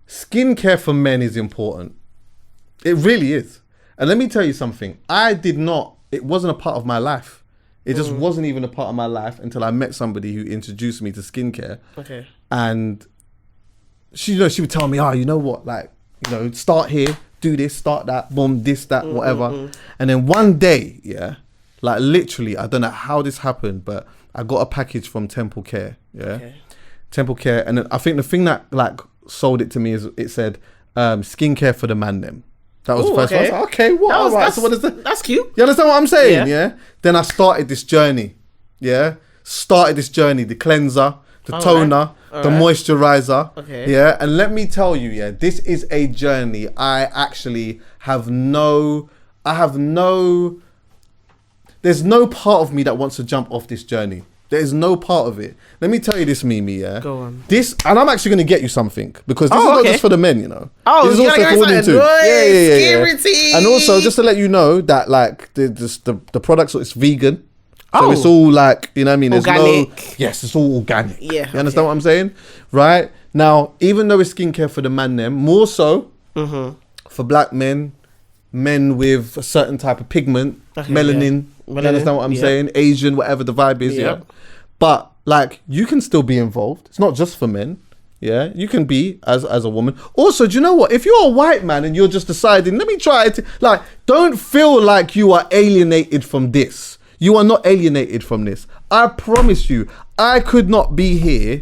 Skincare for men is important. It really is. And let me tell you something. It wasn't a part of my life. It just wasn't even a part of my life until I met somebody who introduced me to skincare. Okay. And she would tell me, you know what, like, start here, do this, start that, boom, this, that, whatever. And then one day, like literally, I don't know how this happened, but I got a package from Temple Care, Temple Care. And then I think the thing that like sold it to me is it said, skincare for the man them. That was the first one. I was like, okay, what? All right, so what is that? That's cute. You understand what I'm saying? Yeah. Then I started this journey. The cleanser, the toner, the moisturizer. Okay. Yeah. And let me tell you, this is a journey. I actually there's no part of me that wants to jump off this journey. There is no part of it. Let me tell you this, Mimi, Go on. This, and I'm actually going to get you something, because this is not just for the men, Oh, this is also for women too. Yeah. And also, just to let you know that like the products, it's vegan. So it's all like, you know what I mean? There's organic. It's all organic. Yeah. You understand what I'm saying? Right? Now, even though it's skincare for the man them, more so for black men with a certain type of pigment, melanin. You understand what I'm saying? Asian, whatever the vibe is, But like, you can still be involved. It's not just for men. Yeah, you can be as a woman. Also, do you know what? If you're a white man and you're just deciding, let me try it. Like, don't feel like you are alienated from this. You are not alienated from this. I promise you, I couldn't be here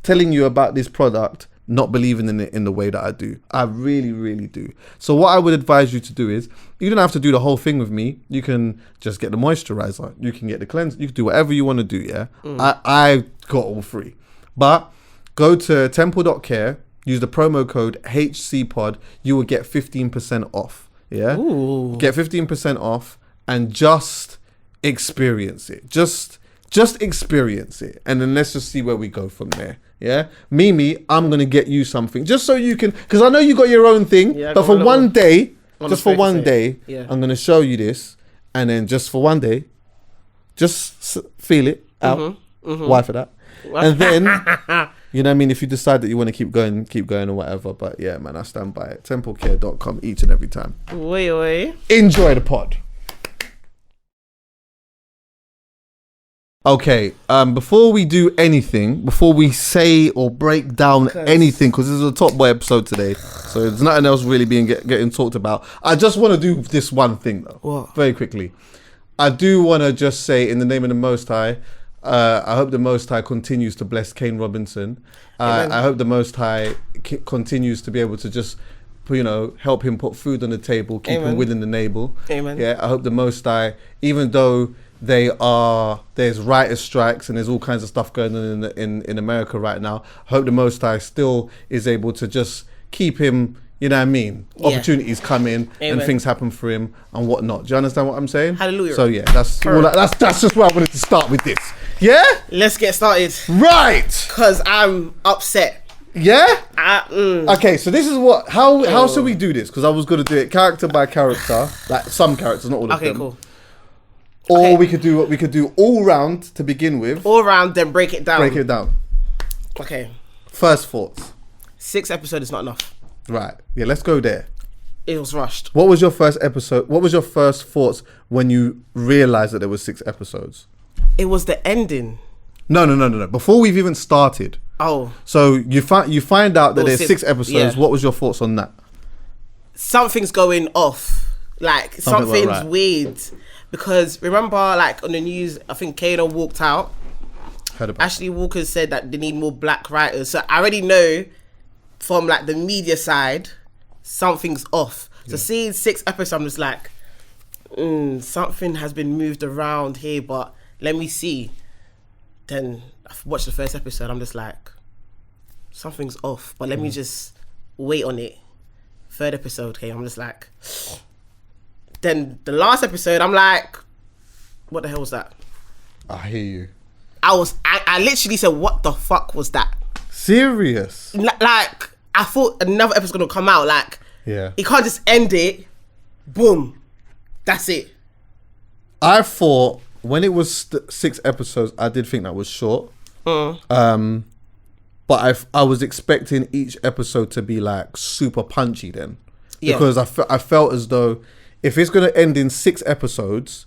telling you about this product, not believing in it in the way that I do. I really, really do. So what I would advise you to do is, you don't have to do the whole thing with me. You can just get the moisturizer. You can get the cleanser. You can do whatever you want to do, I got all three. But go to temple.care, use the promo code Hcpod. You will get 15% off, Ooh. Get 15% off and just experience it. Just experience it. And then let's just see where we go from there. Yeah, Mimi, I'm gonna get you something just so you can, because I know you got your own thing, but for one day, I'm gonna show you this, and then just for one day, just feel it out, wife of that, and then you know what I mean. If you decide that you want to keep going or whatever, but yeah, man, I stand by it. TempleCare.com each and every time. Oi. Enjoy the pod. Okay, before we do anything, before we say or break down anything, because this is a Top Boy episode today, so there's nothing else really getting talked about. I just want to do this one thing though. What? Very quickly. I do want to just say, in the name of the Most High, I hope the Most High continues to bless Kane Robinson. I hope the Most High continues to be able to just, help him put food on the table, keep him within the navel. Amen. Yeah, I hope the Most High, even though there's writers' strikes and there's all kinds of stuff going on in America right now, I hope the Most High still is able to just keep him, you know what I mean? Opportunities come in and things happen for him and whatnot. Do you understand what I'm saying? Hallelujah. So yeah, that's just where I wanted to start with this. Yeah? Let's get started. Right. Because I'm upset. Yeah? Okay, so this is how should we do this? Because I was going to do it character by character, like some characters, not all of them. Okay, cool. Or we could do all round to begin with. All round, then break it down. Okay. First thoughts. 6 episodes is not enough. Right. Yeah, let's go there. It was rushed. What was your first episode? What was your first thoughts when you realized that there was 6 episodes? It was the ending. No. Before we've even started. Oh. So you find out that there's 6 episodes. Yeah. What was your thoughts on that? Something's going off. Like something's right. Weird. Because remember, like on the news, I think Kano walked out. Ashley Walker said that they need more black writers. So I already know from like the media side, something's off. So seeing 6 episodes, I'm just like, something has been moved around here, but let me see. Then I watched the first episode, I'm just like, something's off, but let me just wait on it. 3rd episode came, I'm just like... Then the last episode, I'm like, what the hell was that? I hear you. I literally said, what the fuck was that? Serious? Like, I thought another episode's gonna come out. Like, yeah, you can't just end it. Boom. That's it. I thought when it was 6 episodes, I did think that was short. But I was expecting each episode to be like super punchy then. Yeah. Because I felt as though if it's going to end in 6 episodes,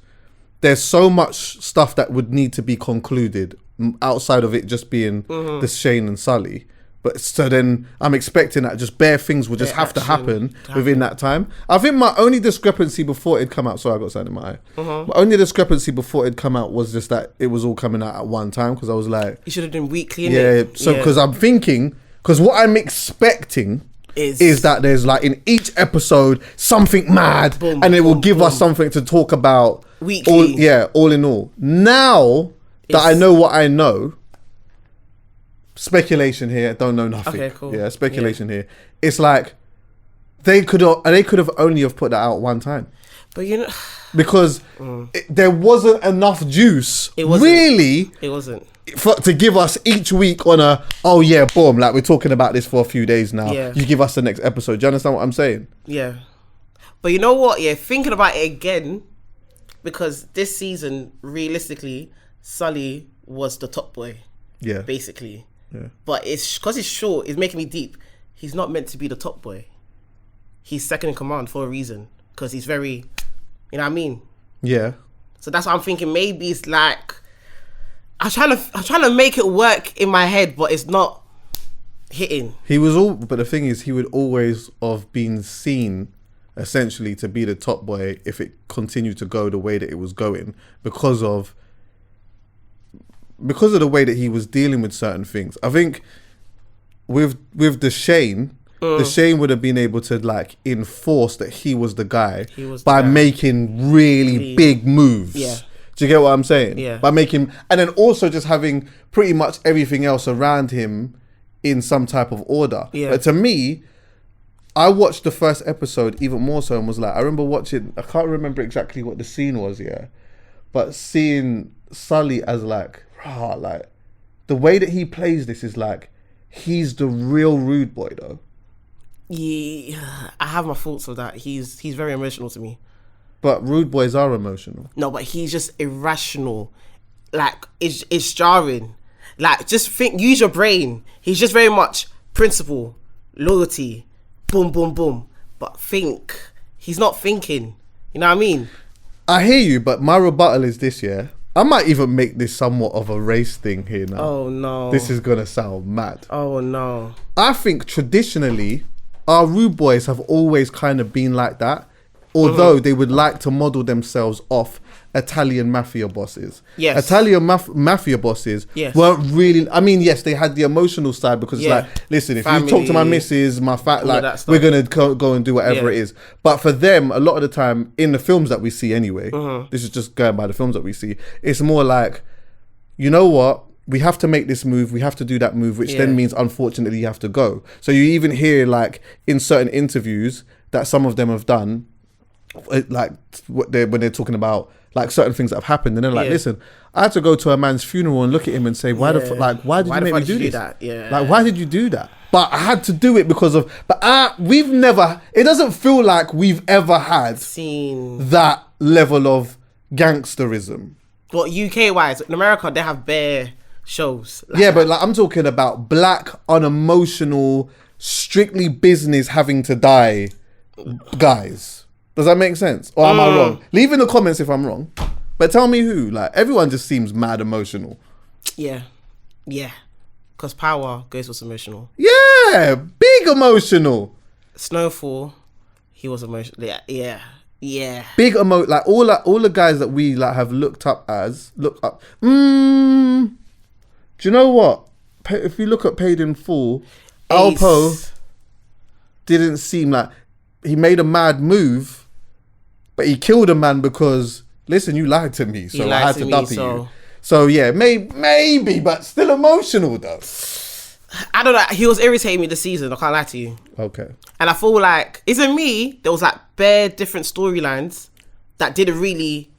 there's so much stuff that would need to be concluded outside of it just being the Shane and Sully. But so then I'm expecting that just bare things will just have to happen within that time. I think my only discrepancy before it'd come out, sorry, I got something in my eye. My only discrepancy before it'd come out was just that it was all coming out at one time, because I was like... You should have done weekly, innit? Yeah, so because I'm thinking... Because what I'm expecting is that there's like in each episode something mad, and it will give us something to talk about. Weekly. All in all. Now that I know what I know... Speculation here, don't know nothing. Okay, cool. Yeah, speculation here. It's like they could have only have put that out one time. But you know, because there wasn't enough juice. It wasn't. Really. It wasn't. To give us each week on boom, like we're talking about this for a few days now. Yeah. You give us the next episode. Do you understand what I'm saying? Yeah. But you know what? Yeah, thinking about it again, because this season, realistically, Sully was the top boy. Yeah. Basically. Yeah. But it's because it's short, it's making me deep. He's not meant to be the top boy. He's second in command for a reason, because he's very, you know what I mean? Yeah. So that's what I'm thinking. Maybe it's like I'm trying to make it work in my head, but it's not hitting. But the thing is, he would always have been seen essentially to be the top boy if it continued to go the way that it was going, because of the way that he was dealing with certain things. I think with the Shane would have been able to like enforce that he was the guy by making really big moves. Yeah. Do you get what I'm saying? Yeah. By making, and then also just having pretty much everything else around him in some type of order. Yeah. But to me, I watched the first episode even more so and was like, I remember watching, I can't remember exactly what the scene was, but seeing Sully as like the way that he plays this is like he's the real rude boy though. Yeah, I have my thoughts of that. He's very emotional to me. But rude boys are emotional. No, but he's just irrational. Like it's jarring. Like just use your brain. He's just very much principle, loyalty, boom, boom, boom. But he's not thinking. You know what I mean? I hear you, but my rebuttal is this, I might even make this somewhat of a race thing here now. Oh no. This is gonna sound mad. Oh no. I think traditionally our rude boys have always kind of been like that, although they would like to model themselves off Italian mafia bosses. Yes. Italian mafia bosses weren't really, I mean, yes, they had the emotional side because it's like, listen, if family, you talk to my missus, we're going to go and do whatever it is. But for them, a lot of the time, in the films that we see anyway, this is just going by the films that we see, it's more like, you know what? We have to make this move, we have to do that move, which then means, unfortunately, you have to go. So you even hear, like, in certain interviews that some of them have done, like, when they're talking about, like, certain things that have happened, and they're like, listen, I had to go to a man's funeral and look at him and say, why did you make me do this? Like, why did you do that? But I had to do it because of, we've never, it doesn't feel like we've ever seen that level of gangsterism. But UK wise, in America, they have bare shows. But like, I'm talking about black, unemotional, strictly business having to die guys. Does that make sense? Or am I wrong? Leave in the comments if I'm wrong. But tell me who. Like, everyone just seems mad emotional. Yeah. Because Power goes was emotional. Yeah. Big emotional. Snowfall, he was emotional. Yeah. Big like all the guys that we like have looked up. Do you know what? If you look at Paid in Full, Alpo didn't seem like he made a mad move. But he killed a man because, listen, you lied to me, so I had to duffy you. So yeah, maybe, but still emotional though. I don't know. He was irritating me this season. I can't lie to you. Okay. And I feel like, isn't me? There was like bare different storylines that didn't really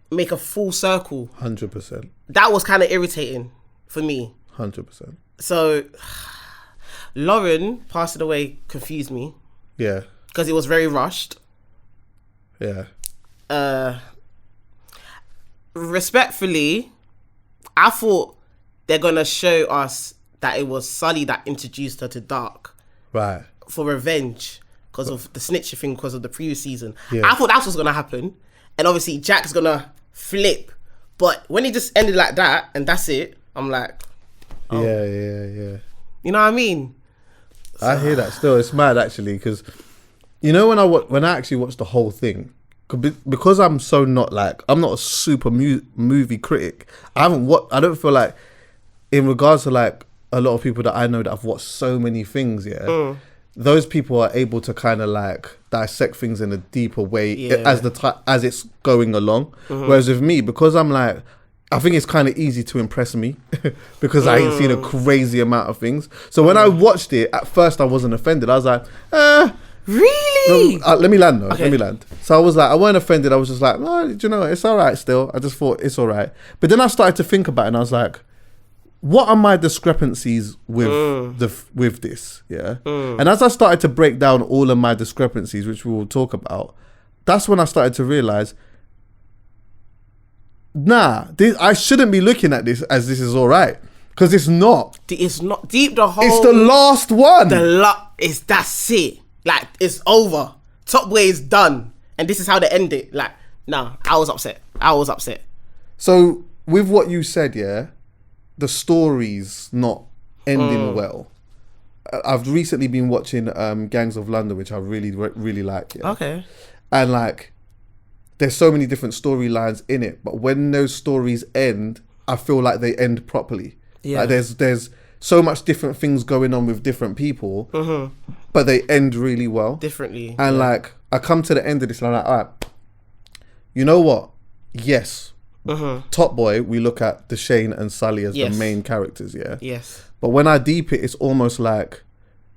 make a full circle. 100%. That was kind of irritating for me. 100%. So, Lauren passing away confused me. Yeah. Because it was very rushed. Yeah. Respectfully, I thought they're going to show us that it was Sully that introduced her to Dark. Right. For revenge. Because of the snitcher thing, because of the previous season. Yeah. I thought that's what's going to happen. And obviously Jack's going to flip. But when it just ended like that, and that's it, I'm like... Oh. Yeah. You know what I mean? So, I hear that still. It's mad, actually, because... You know, when I actually watched the whole thing, because I'm so not like... I'm not a super movie critic. I don't feel like... In regards to, like, a lot of people that I know that have watched so many things, those people are able to kind of like dissect things in a deeper way as it's going along. Whereas with me, because I'm like, I think it's kind of easy to impress me because I ain't seen a crazy amount of things. So when I watched it, at first I wasn't offended. I was like, really? Let me land though. Okay. Let me land. So I was like, I weren't offended. I was just like, oh, you know, it's all right still. I just thought it's all right. But then I started to think about it and I was like, what are my discrepancies with this? Yeah. And as I started to break down all of my discrepancies, which we will talk about, that's when I started to realize, I shouldn't be looking at this as this is all right. Because it's not. It's not deep the whole... It's the last one. That's it. Like, it's over. Top Boy is done. And this is how they end it. Like, I was upset. So, with what you said, the story's not ending well. I've recently been watching Gangs of London, which I really, really like. Yeah? Okay. And like, there's so many different storylines in it, but when those stories end, I feel like they end properly. Yeah. Like there's so much different things going on with different people, but they end really well. Differently. And like, I come to the end of this and I'm like, all right, you know what? Yes. Top Boy, we look at Deshane and Sully as the main characters, Yes. But when I deep it, it's almost like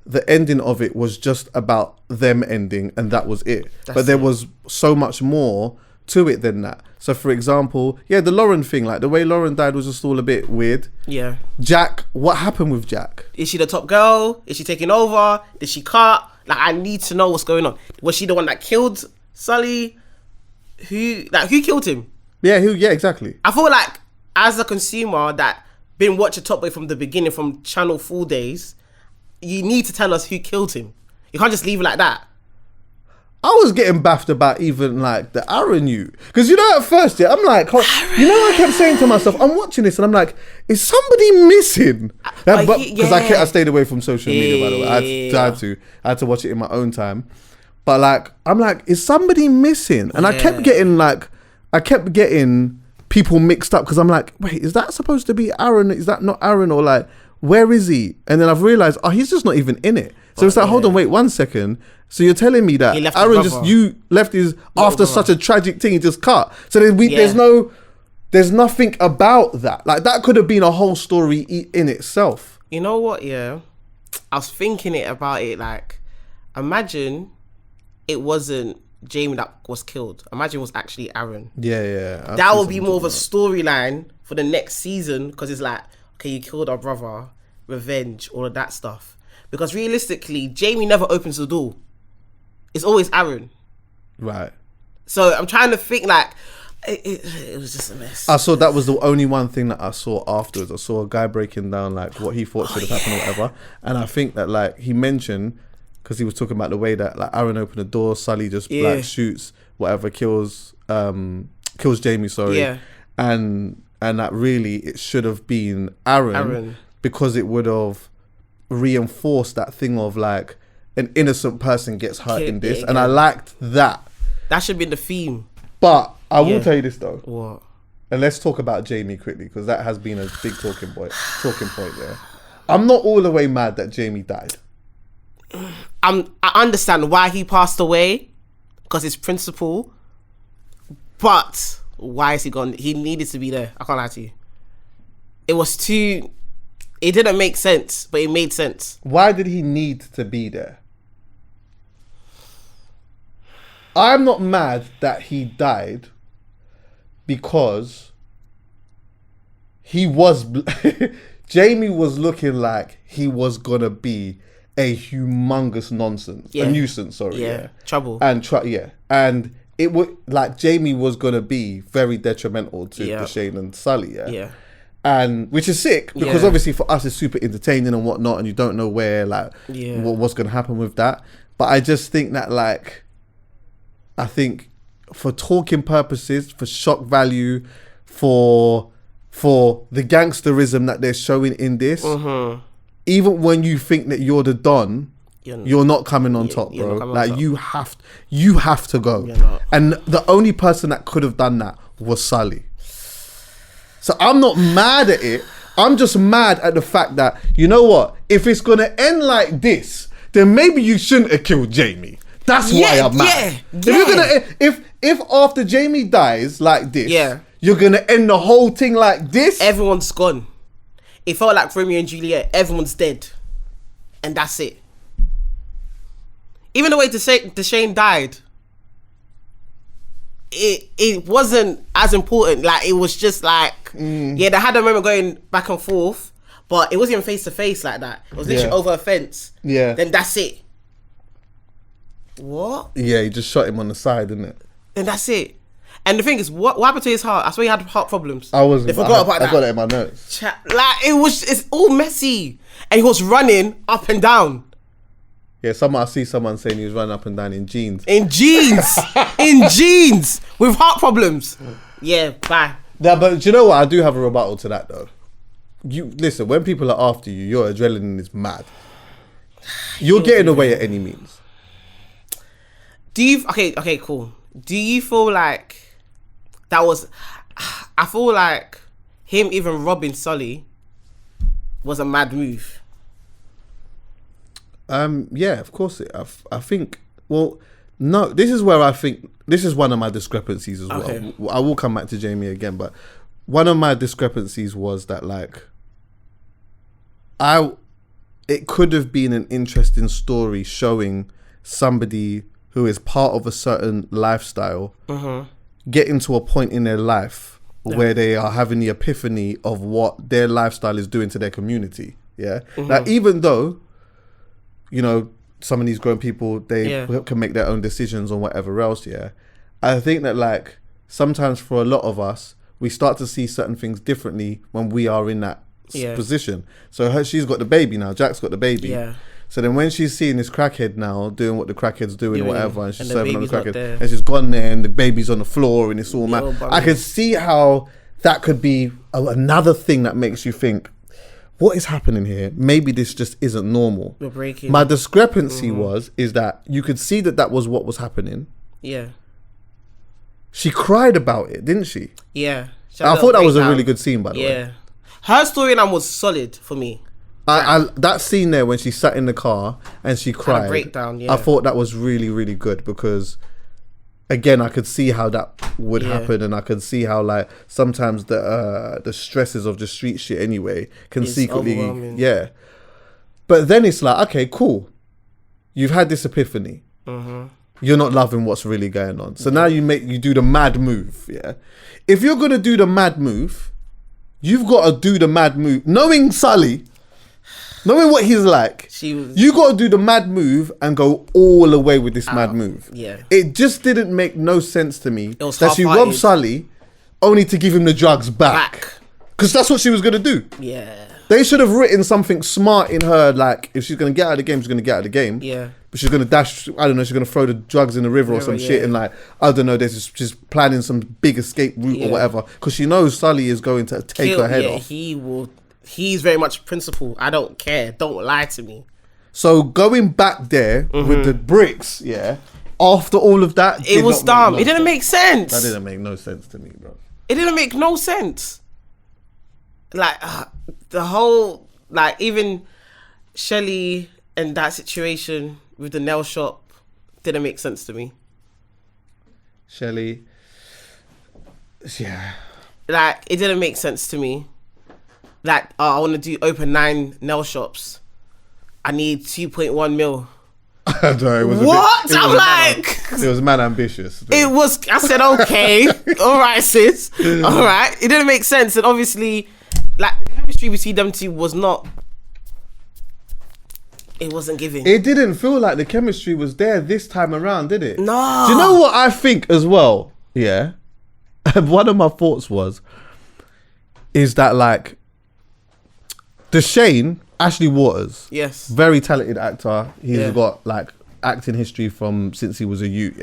the ending of it was just about them ending and that was it. But there was so much more to it than that. So for example, the Lauren thing, like the way Lauren died was just all a bit weird. Yeah. Jack, what happened with Jack? Is she the top girl? Is she taking over? Did she cut? Like, I need to know what's going on. Was she the one that killed Sully? Who killed him? Yeah, exactly. I feel like as a consumer that been watching Top Boy from the beginning, from Channel 4 days, you need to tell us who killed him. You can't just leave it like that. I was getting baffed about even like the Aaron you. Because you know at first, I'm like, I kept saying to myself, I'm watching this and I'm like, is somebody missing? Because I stayed away from social media, by the way. I had to watch it in my own time. But like, I'm like, is somebody missing? And I kept getting people mixed up because I'm like, wait, is that supposed to be Aaron? Is that not Aaron? Or like, where is he? And then I've realized, he's just not even in it. So it's like, hold on, wait 1 second. So you're telling me that Aaron left his after such a tragic thing, he just cut. So there's nothing about that. Like that could have been a whole story in itself. You know what? Yeah, I was thinking about it. Like, imagine it wasn't Jamie that was killed. Imagine it was actually Aaron. Yeah. That would be more of a storyline for the next season because it's like, okay, you killed our brother, revenge, all of that stuff. Because realistically, Jamie never opens the door. It's always Aaron. Right. So I'm trying to think like, it was just a mess. I saw that was the only one thing that I saw afterwards. I saw a guy breaking down like what he thought should have happened or whatever. And I think that like he mentioned, because he was talking about the way that like Aaron opened the door, Sully just like shoots whatever, kills Jamie, sorry. Yeah. And that really it should have been Aaron because it would have reinforced that thing of like an innocent person gets hurt in this. And I liked that. That should be the theme. But I will tell you this though. What? And let's talk about Jamie quickly because that has been a big talking point there. I'm not all the way mad that Jamie died. I understand why he passed away because it's principle, but why is he gone? He needed to be there. I can't lie to you. It didn't make sense, but it made sense. Why did he need to be there? I'm not mad that he died because Jamie was looking like he was gonna be a humongous nuisance, sorry. Yeah. Trouble. And it would like Jamie was gonna be very detrimental to Deshane and Sully, yeah. and which is sick because obviously for us it's super entertaining and whatnot, and you don't know where what's going to happen with that. But I just think that I think for talking purposes, for shock value, for the gangsterism that they're showing in this, even when you think that you're the Don, you're not coming on top, bro. Like you have to go. And the only person that could have done that was Sully. So I'm not mad at it. I'm just mad at the fact that, you know what? If it's gonna end like this, then maybe you shouldn't have killed Jamie. That's why I'm mad. If after Jamie dies like this, you're gonna end the whole thing like this, everyone's gone. It felt like Romeo and Juliet. Everyone's dead, and that's it. Even the way Deshane died, it wasn't as important. Like it was just like they had a moment going back and forth, but it wasn't even face to face like that. It was literally over a fence. Yeah. Then that's it. What? Yeah, he just shot him on the side, didn't it? Then that's it. And the thing is, what happened to his heart? I swear he had heart problems. They forgot about that. I got it in my notes. It's all messy, and he was running up and down. Yeah, I see someone saying he was running up and down in jeans. In jeans! In jeans! With heart problems. Yeah, bye. Yeah, but do you know what? I do have a rebuttal to that though. Listen, when people are after you, your adrenaline is mad. You're getting away at any means. Okay, cool. Do you feel like that was... I feel like him even robbing Sully was a mad move. Yeah, of course. I think. Well, no. This is where I think this is one of my discrepancies as well. I will come back to Jamie again, but one of my discrepancies was that it could have been an interesting story showing somebody who is part of a certain lifestyle getting to a point in their life where they are having the epiphany of what their lifestyle is doing to their community. Yeah, like even though, you know, some of these grown people, they can make their own decisions on whatever else, I think that sometimes for a lot of us, we start to see certain things differently when we are in that position. So she's got the baby now, Jack's got the baby. Yeah. So then when she's seeing this crackhead now doing what the crackhead's doing or whatever, and she's serving on the crackhead, and she's gone there and the baby's on the floor and it's all mad. I can see how that could be another thing that makes you think, what is happening here? Maybe this just isn't normal. We're breaking. My discrepancy is that you could see that was what was happening. Yeah. She cried about it, didn't she? Yeah. I thought that was a really good scene, by the way. Yeah. Her storyline was solid for me. That scene there when she sat in the car and she cried. A breakdown, I thought that was really, really good because, again, I could see how that would happen, and I could see how sometimes the stresses of the street shit anyway can secretly, But then it's okay, cool. You've had this epiphany. You're not loving what's really going on. So now you do the mad move. Yeah. If you're gonna do the mad move, you've got to do the mad move. Knowing Sully, knowing what he's like, you got to do the mad move and go all the way with this mad move. Yeah. It just didn't make no sense to me that she robbed Sully only to give him the drugs back. Because that's what she was going to do. Yeah. They should have written something smart in her, if she's going to get out of the game, she's going to get out of the game. Yeah. But she's going to dash, I don't know, she's going to throw the drugs in the river or some shit, and I don't know, she's planning some big escape route or whatever. Because she knows Sully is going to take her head off. He's very much principled. I don't care. Don't lie to me. So going back there with the bricks, after all of that, it was dumb. It didn't make sense. That didn't make no sense to me, bro. It didn't make no sense. The whole, even Shelly and that situation with the nail shop didn't make sense to me. Shelly, it didn't make sense to me. I want to open 9 nail shops. I need 2.1 mil. What? It was mad ambitious. It was. I said, okay, all right, sis, all right. It didn't make sense, and obviously, the chemistry between them two was not. It wasn't giving. It didn't feel like the chemistry was there this time around, did it? No. Do you know what I think as well? Yeah. One of my thoughts was, is that like Shane, Ashley Waters, yes, very talented actor. He's got like acting history from since he was a youth.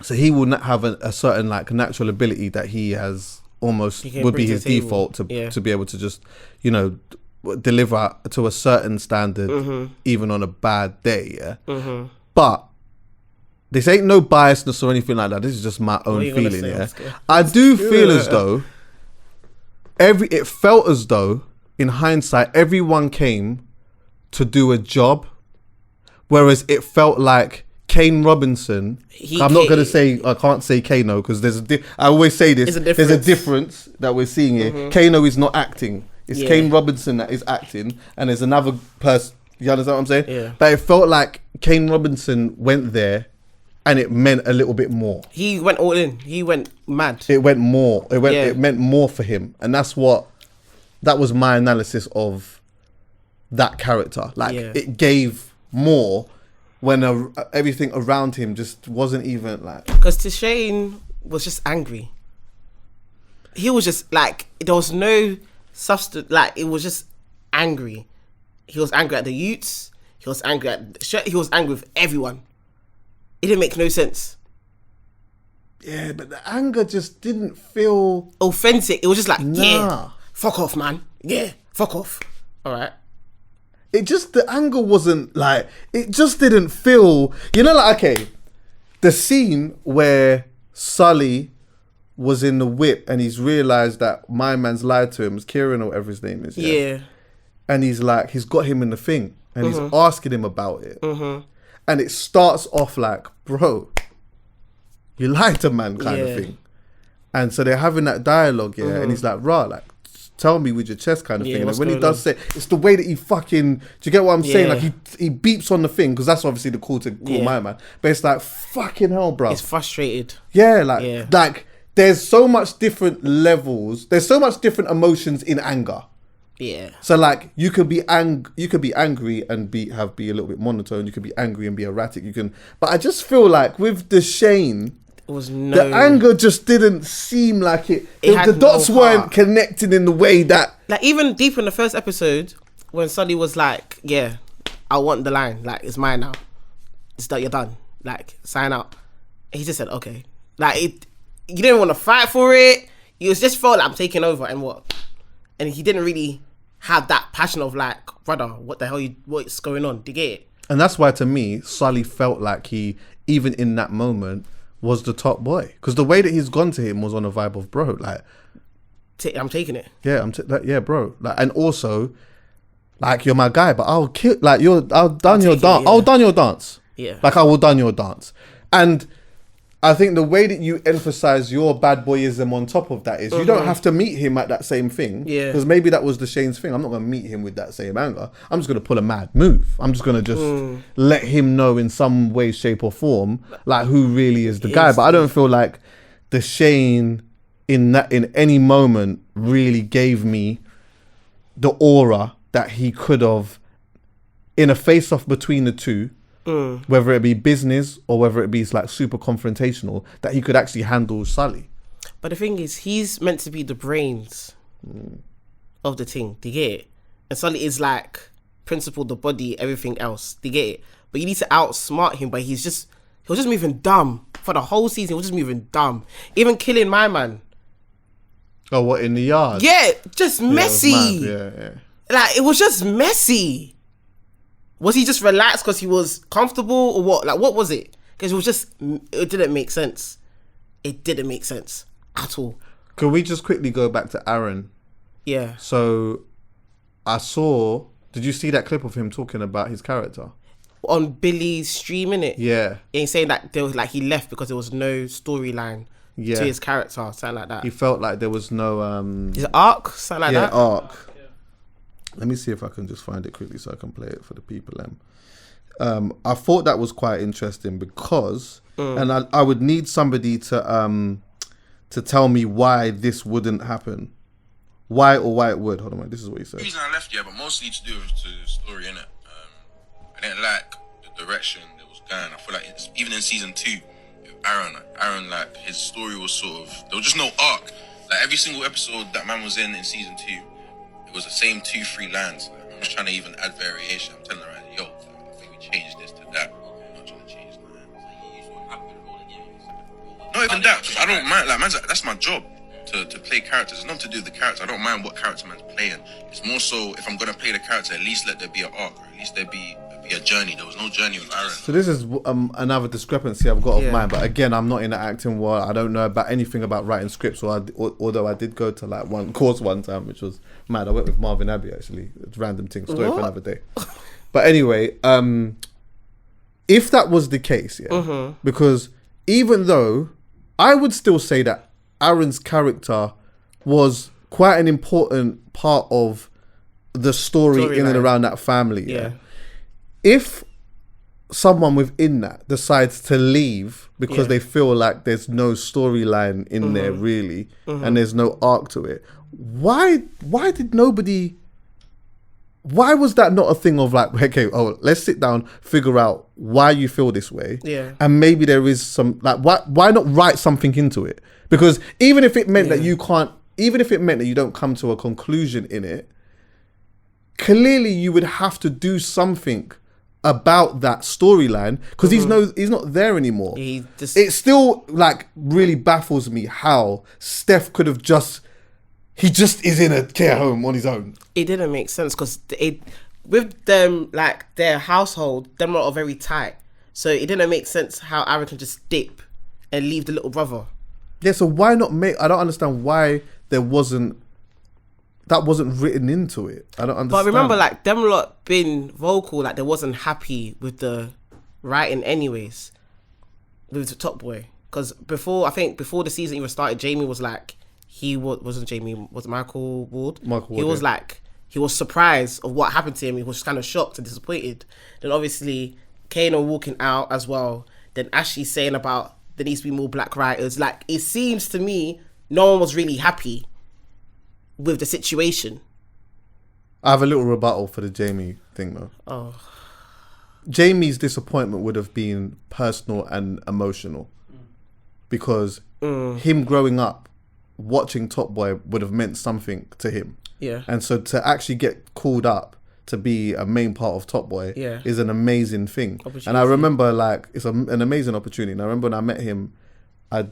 So he will not have a certain like natural ability that he has almost would be his default to be able to just, you know, deliver to a certain standard even on a bad day. But this ain't no biasness or anything like that. This is just my own feeling. I do feel as though it felt as though in hindsight everyone came to do a job, whereas it felt like Kane Robinson. I'm not going to say, I can't say Kano because I always say this. There's a difference that we're seeing here. Kano is not acting. It's Kane Robinson that is acting, and there's another person. You understand what I'm saying? Yeah. But it felt like Kane Robinson went there, and it meant a little bit more. He went all in. He went mad. It went more. It meant more for him, and that was my analysis of that character. Like it gave more when everything around him just wasn't even like. Because Shane was just angry. He was just like, there was no substance. Like, it was just angry. He was angry at the youths. He was angry he was angry with everyone. It didn't make no sense. Yeah, but the anger just didn't feel authentic. It was just like, yeah, fuck off, man. Yeah, fuck off. All right. The anger wasn't like, it just didn't feel, you know, like, okay, the scene where Sully was in the whip and he's realised that my man's lied to him, it's Kieran or whatever his name is. Yeah. And he's like, he's got him in the thing and he's asking him about it. And it starts off like, bro, you lied to man kind of thing. And so they're having that dialogue, and he's like, rah, like, tell me with your chest kind of thing. And when he does say, it's the way that he fucking, do you get what I'm saying? Like he beeps on the thing, because that's obviously the call to call my man. But it's like, fucking hell, bro. It's frustrated. Yeah, like there's so much different levels. There's so much different emotions in anger. Yeah. So like you could be angry and be a little bit monotone. You could be angry and be erratic. But I just feel like with the Shane, the anger just didn't seem like it. The dots weren't connecting in the way that. Like even deep in the first episode, when Sully was like, "Yeah, I want the line. Like it's mine now. It's that you're done. Like sign out." He just said, "Okay." Like you didn't want to fight for it. You just felt like I'm taking over and what. And he didn't really have that passion of like, brother, what the hell? What's going on? Do you get it? And that's why to me, Sully felt like he, even in that moment, was the top boy, because the way that he's gone to him was on a vibe of, bro, like I'm taking it. Yeah, yeah, bro. Like, and also, like, you're my guy, but I'll kill. Like, I'll done your dance. I'll done your dance. Yeah. Like, I will done your dance. And I think the way that you emphasize your bad boyism on top of that is you don't have to meet him at that same thing. Yeah. Because maybe that was the Shane's thing. I'm not going to meet him with that same anger. I'm just going to pull a mad move. I'm just going to just let him know in some way, shape or form, like, who really is the guy. But I don't feel like the Shane in any moment really gave me the aura that he could have in a face-off between the two. Whether it be business or whether it be like super confrontational, that he could actually handle Sully. But the thing is, he's meant to be the brains of the thing. Do you get it? And Sully is like principal, the body, everything else. Do you get it? But you need to outsmart him. But he was just moving dumb for the whole season. He was just moving dumb. Even killing my man. Oh, what, in the yard? Yeah, just messy. Yeah. Like, it was just messy. Was he just relaxed because he was comfortable or what? Like, what was it? Because it didn't make sense. It didn't make sense at all. Could we just quickly go back to Aaron? Yeah. So, did you see that clip of him talking about his character? On Billy's stream, innit? Yeah. He's saying that there was like he left because there was no storyline to his character, something like that. He felt like there was no... His arc? Something like that? Yeah, arc. Let me see if I can just find it quickly so I can play it for the people. I thought that was quite interesting because, and I would need somebody to tell me why this wouldn't happen, why it would. Hold on, wait, this is what he said. The reason I left, but mostly to do with the story, innit? I didn't like the direction it was going. I feel like even in season 2, Aaron, like his story was sort of, there was just no arc. Like every single episode that man was in season 2, it was the same 2-3 lines. Like, I'm just trying to even add variation. I'm telling her, yo, I think we change this to that. I'm not trying to change that. Not even that, because I don't mind. Like, man's like, that's my job to play characters. It's nothing to do with the character. I don't mind what character man's playing. It's more so if I'm gonna play the character, at least let there be an arc, or at least there be a journey. There was no journey with Aaron. So this is another discrepancy I've got of mine. But again, I'm not in the acting world. I don't know about anything about writing scripts. Although I did go to like one course one time, which was mad. I went with Marvin Abbey actually. It's a random thing. Story for another day. But anyway, if that was the case, because even though I would still say that Aaron's character was quite an important part of the story in and around that family. Yeah. If someone within that decides to leave because they feel like there's no storyline in there really, and there's no arc to it, why was that not a thing of like, okay, let's sit down, figure out why you feel this way, and maybe there is some like, why not write something into it? Because even if it meant that you can't, even if it meant that you don't come to a conclusion in it, clearly you would have to do something about that storyline, because he's not there anymore. It still like really baffles me how Steph could have he just is in a care home on his own. It didn't make sense because with them, like their household, them lot are very tight. So it didn't make sense how Aaron can just dip and leave the little brother. Yeah, so why not I don't understand why that wasn't written into it. I don't understand. But remember, like, them lot been vocal, like they wasn't happy with the writing anyways, with the Top Boy. Because before the season even started, Jamie was like, was Michael Ward? He was like, he was surprised of what happened to him. He was kind of shocked and disappointed. Then obviously, Kano walking out as well. Then Ashley saying about there needs to be more black writers. Like, it seems to me no one was really happy with the situation. I have a little rebuttal for the Jamie thing though. Jamie's disappointment would have been personal and emotional, because him growing up watching Top Boy would have meant something to him. Yeah. And so to actually get called up to be a main part of Top Boy is an amazing thing. And I remember like it's an amazing opportunity. And I remember when I met him, I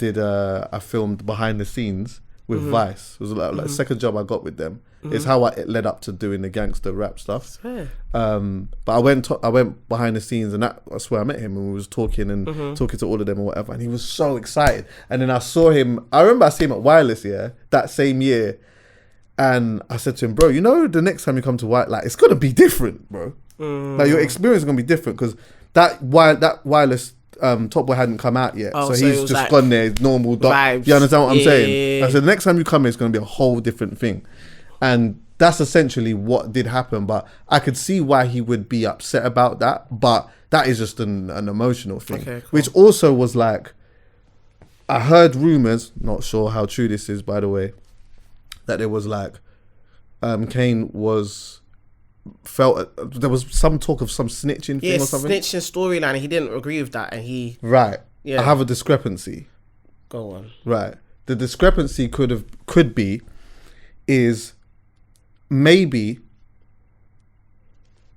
filmed behind the scenes with Vice. It was like the second job I got with them. It's how it led up to doing the gangster rap stuff. But I went behind the scenes, and that's where I met him, and we was talking talking to all of them or whatever, and he was so excited. And then I saw him, I remember I saw him at Wireless that same year, and I said to him, bro, you know, the next time you come to Wireless, like, it's gonna be different, bro. Like, your experience is gonna be different, because that Wireless Top Boy hadn't come out yet, so he's just like gone there, normal vibes. You understand what I'm saying? I said the next time you come here, it's going to be a whole different thing, and that's essentially what did happen. But I could see why he would be upset about that, but that is just an emotional thing. Okay, cool. Which also was like, I heard rumors, not sure how true this is, by the way, that there was like Kane felt there was some talk of some snitching thing or something. Snitching storyline, and he didn't agree with that, and he I have a discrepancy. Go on. Right, the discrepancy could be is maybe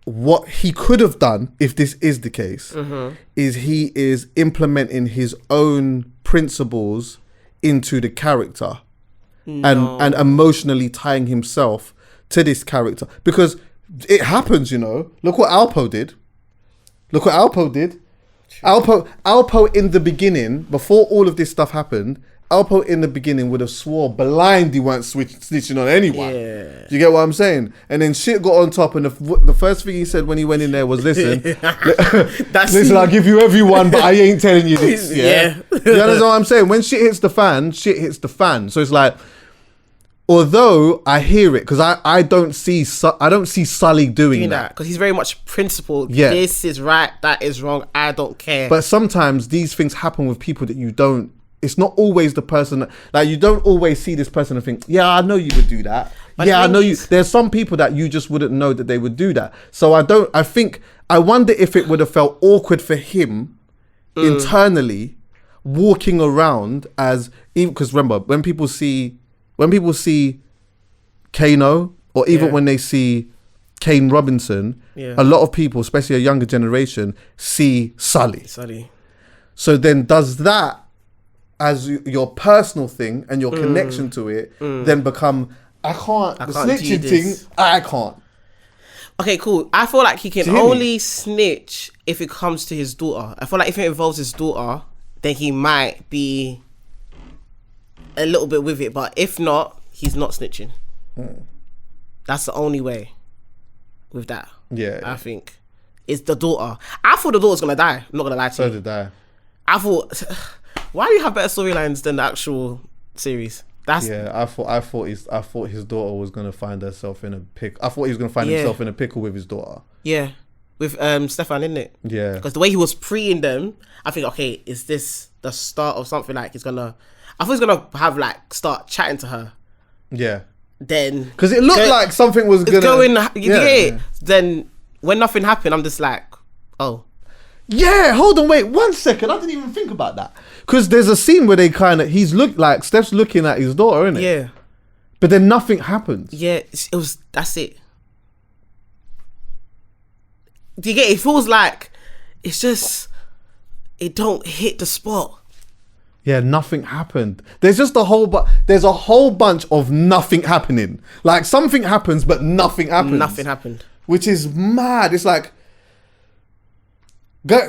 what he could have done, if this is the case, is he is implementing his own principles into the character and emotionally tying himself to this character, because it happens, you know. Look what Alpo did. Alpo in the beginning, before all of this stuff happened, Alpo in the beginning would have swore blind he weren't snitching on anyone. Yeah. Do you get what I'm saying? And then shit got on top, and the first thing he said when he went in there was, listen, listen, I'll give you everyone, but I ain't telling you this. Yeah. You understand what I'm saying? When shit hits the fan, shit hits the fan. So it's like, although I hear it, because I don't see Sully doing that, because he's very much principled. Yeah. This is right, that is wrong, I don't care. But sometimes these things happen with people that you don't. It's not always the person like, you don't always see this person and think, yeah, I know you would do that. But yeah, I know you. There's some people that you just wouldn't know that they would do that. So I wonder if it would have felt awkward for him internally walking around as, because remember, when people see when people see Kano, or even when they see Kane Robinson, a lot of people, especially a younger generation, see Sully. So then does that, as your personal thing and your connection to it, then become, I can't the snitching thing, I can't. Okay, cool. I feel like he can only snitch if it comes to his daughter. I feel like if it involves his daughter, then he might be a little bit with it. But if not, he's not snitching. That's the only way with that. Yeah. I think. It's the daughter. I thought the daughter's going to die. I'm not going to lie to you. So did I. I thought, why do you have better storylines than the actual series? I thought his daughter was gonna find herself in a pickle. I thought he was gonna find himself in a pickle with his daughter. Yeah, with Stefan, isn't it? Yeah. Because the way he was preing them, I think, okay, is this the start of something? Like I thought he's gonna have like start chatting to her. Yeah. Then because it looked like something was gonna go. Then when nothing happened, I'm just like, oh. Yeah, hold on, wait 1 second. I didn't even think about that. Because there's a scene where Steph's looking at his daughter, isn't it? Yeah. But then nothing happens. Yeah, that's it. Do you get it? It feels like it's just, it don't hit the spot. Yeah, nothing happened. There's just there's a whole bunch of nothing happening. Like something happens, but nothing happens. Nothing happened. Which is mad. It's like,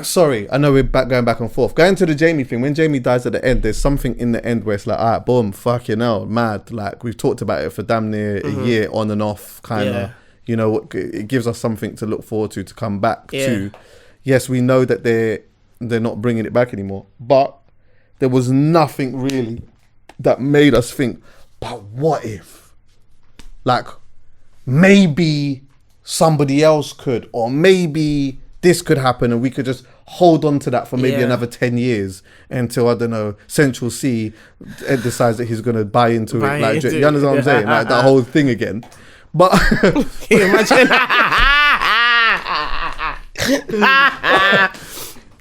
sorry, I know we're going back and forth. Going to the Jamie thing, when Jamie dies at the end, there's something in the end where it's like, all right, boom, fucking hell, mad. Like, we've talked about it for damn near a year, on and off, kind of. You know, it gives us something to look forward to come back to. Yes, we know that they're not bringing it back anymore, but there was nothing really that made us think, but what if? Like, maybe somebody else could, or maybe this could happen and we could just hold on to that for maybe another 10 years until, I don't know, Central C decides that he's going to buy into it. Like, you understand what I'm saying? Like that whole thing again. But can you imagine?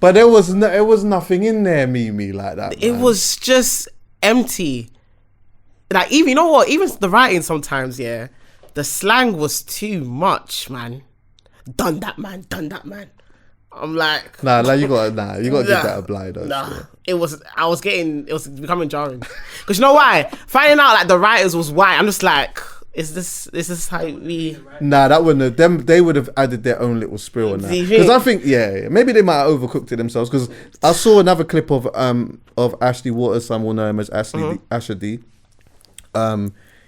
But there was nothing in there, Mimi, like that. It was just empty. Like, even, you know what? Even the writing sometimes, the slang was too much, man. Done that, man. I'm like, you gotta give that a blind. It was becoming jarring. Because you know why? Finding out like the writers was white, I'm just like, is this how we? That wouldn't have. They would have added their own little spill on that. Because I think, maybe they might have overcooked it themselves. Because I saw another clip of Ashley Waters, some will know him as Asher D.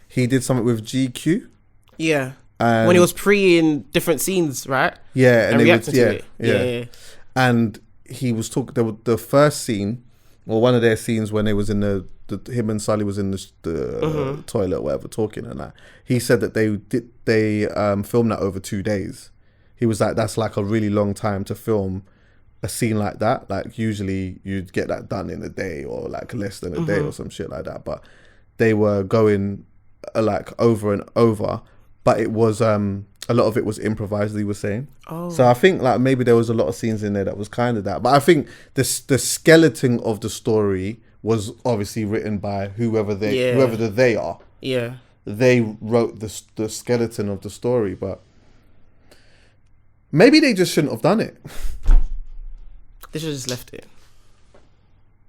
He did something with GQ. Yeah. When he was pre-in different scenes, right? Yeah, and reacting to it. Yeah. And he was talking. The first scene, or one of their scenes, when they was in him and Sully was in the toilet, or whatever, talking and that. He said that they filmed that over 2 days. He was like, that's like a really long time to film a scene like that. Like usually you'd get that done in a day or like less than a day or some shit like that. But they were going like over and over. But it was a lot of it was improvised, he was saying. Oh. So I think like maybe there was a lot of scenes in there that was kind of that. But I think the skeleton of the story was obviously written by whoever they are. Yeah. They wrote the skeleton of the story, but maybe they just shouldn't have done it. They should have just left it.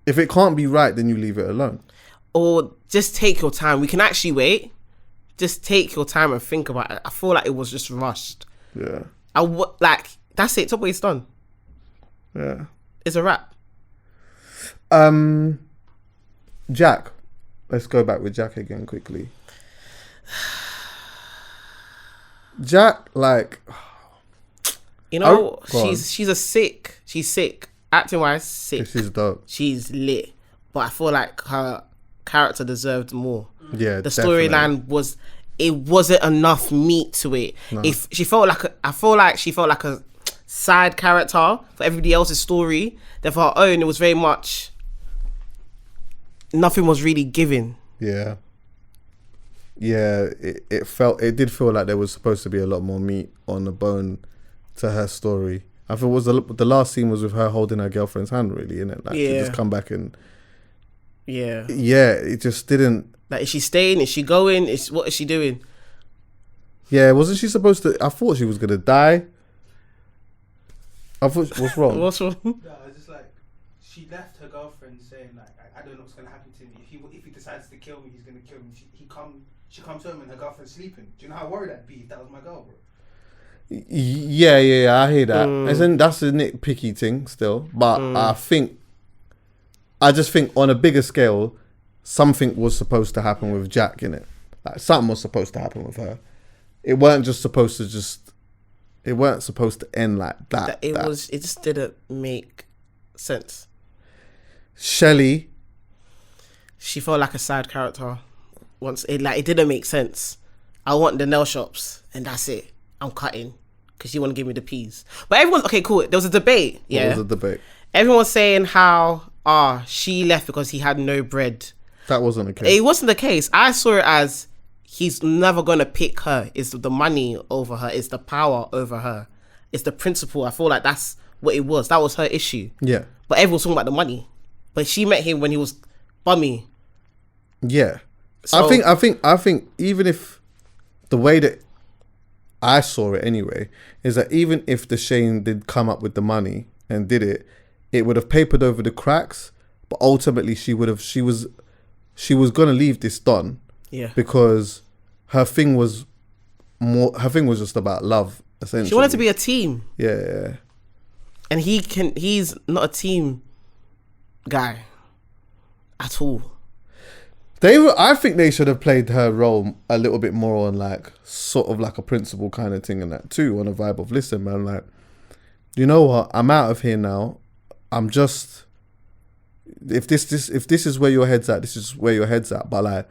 If it can't be right, then you leave it alone. Or just take your time. We can actually wait. Just take your time and think about it. I feel like it was just rushed. Yeah. That's it. Top way it's done. Yeah. It's a wrap. Jack. Let's go back with Jack again quickly. Jack, like... You know, she's sick. Acting wise, sick. She's dope. She's lit. But I feel like her character deserved more. Yeah, the storyline wasn't enough meat to it. No. If she felt like she felt like a side character for everybody else's story, then for her own, it was very much nothing was really given. Yeah. Yeah, it did feel like there was supposed to be a lot more meat on the bone to her story. I thought the last scene was with her holding her girlfriend's hand, really, innit? Like to just come back and Yeah. Yeah, it just didn't. Like, is she staying? Is she going? What is she doing? Yeah, wasn't she supposed to? I thought she was gonna die. I thought, what's wrong? What's wrong? No, it's just like she left her girlfriend saying like, I don't know what's gonna happen to me. If he decides to kill me, he's gonna kill me. She comes home and her girlfriend's sleeping. Do you know how worried I'd be if that was my girl, bro? Yeah, I hear that. And that's a nitpicky thing still, but I just think on a bigger scale, something was supposed to happen with Jack, innit? Like something was supposed to happen with her. It weren't just supposed to it weren't supposed to end like that. It just didn't make sense. Shelley, she felt like a side character. It didn't make sense. I want the nail shops and that's it. I'm cutting because you want to give me the peas. But everyone's okay, cool. There was a debate. Yeah, what was the debate? Everyone was saying how she left because he had no bread. That wasn't the case. It wasn't the case. I saw it as he's never gonna pick her. It's the money over her. It's the power over her. It's the principle. I feel like that's what it was. That was her issue. Yeah. But everyone's talking about the money. But she met him when he was bummy. Yeah. So, I think even if the way that I saw it anyway is that even if the Shane did come up with the money and did it, it would have papered over the cracks. But ultimately, she was gonna leave this done. Yeah. Because her thing was just about love, essentially. She wanted to be a team. Yeah. And he's not a team guy at all. I think they should have played her role a little bit more on like sort of like a principal kind of thing and that too, on a vibe of listen, man, like, you know what? I'm out of here now. I'm just if this is where your head's at, this is where your head's at. But like,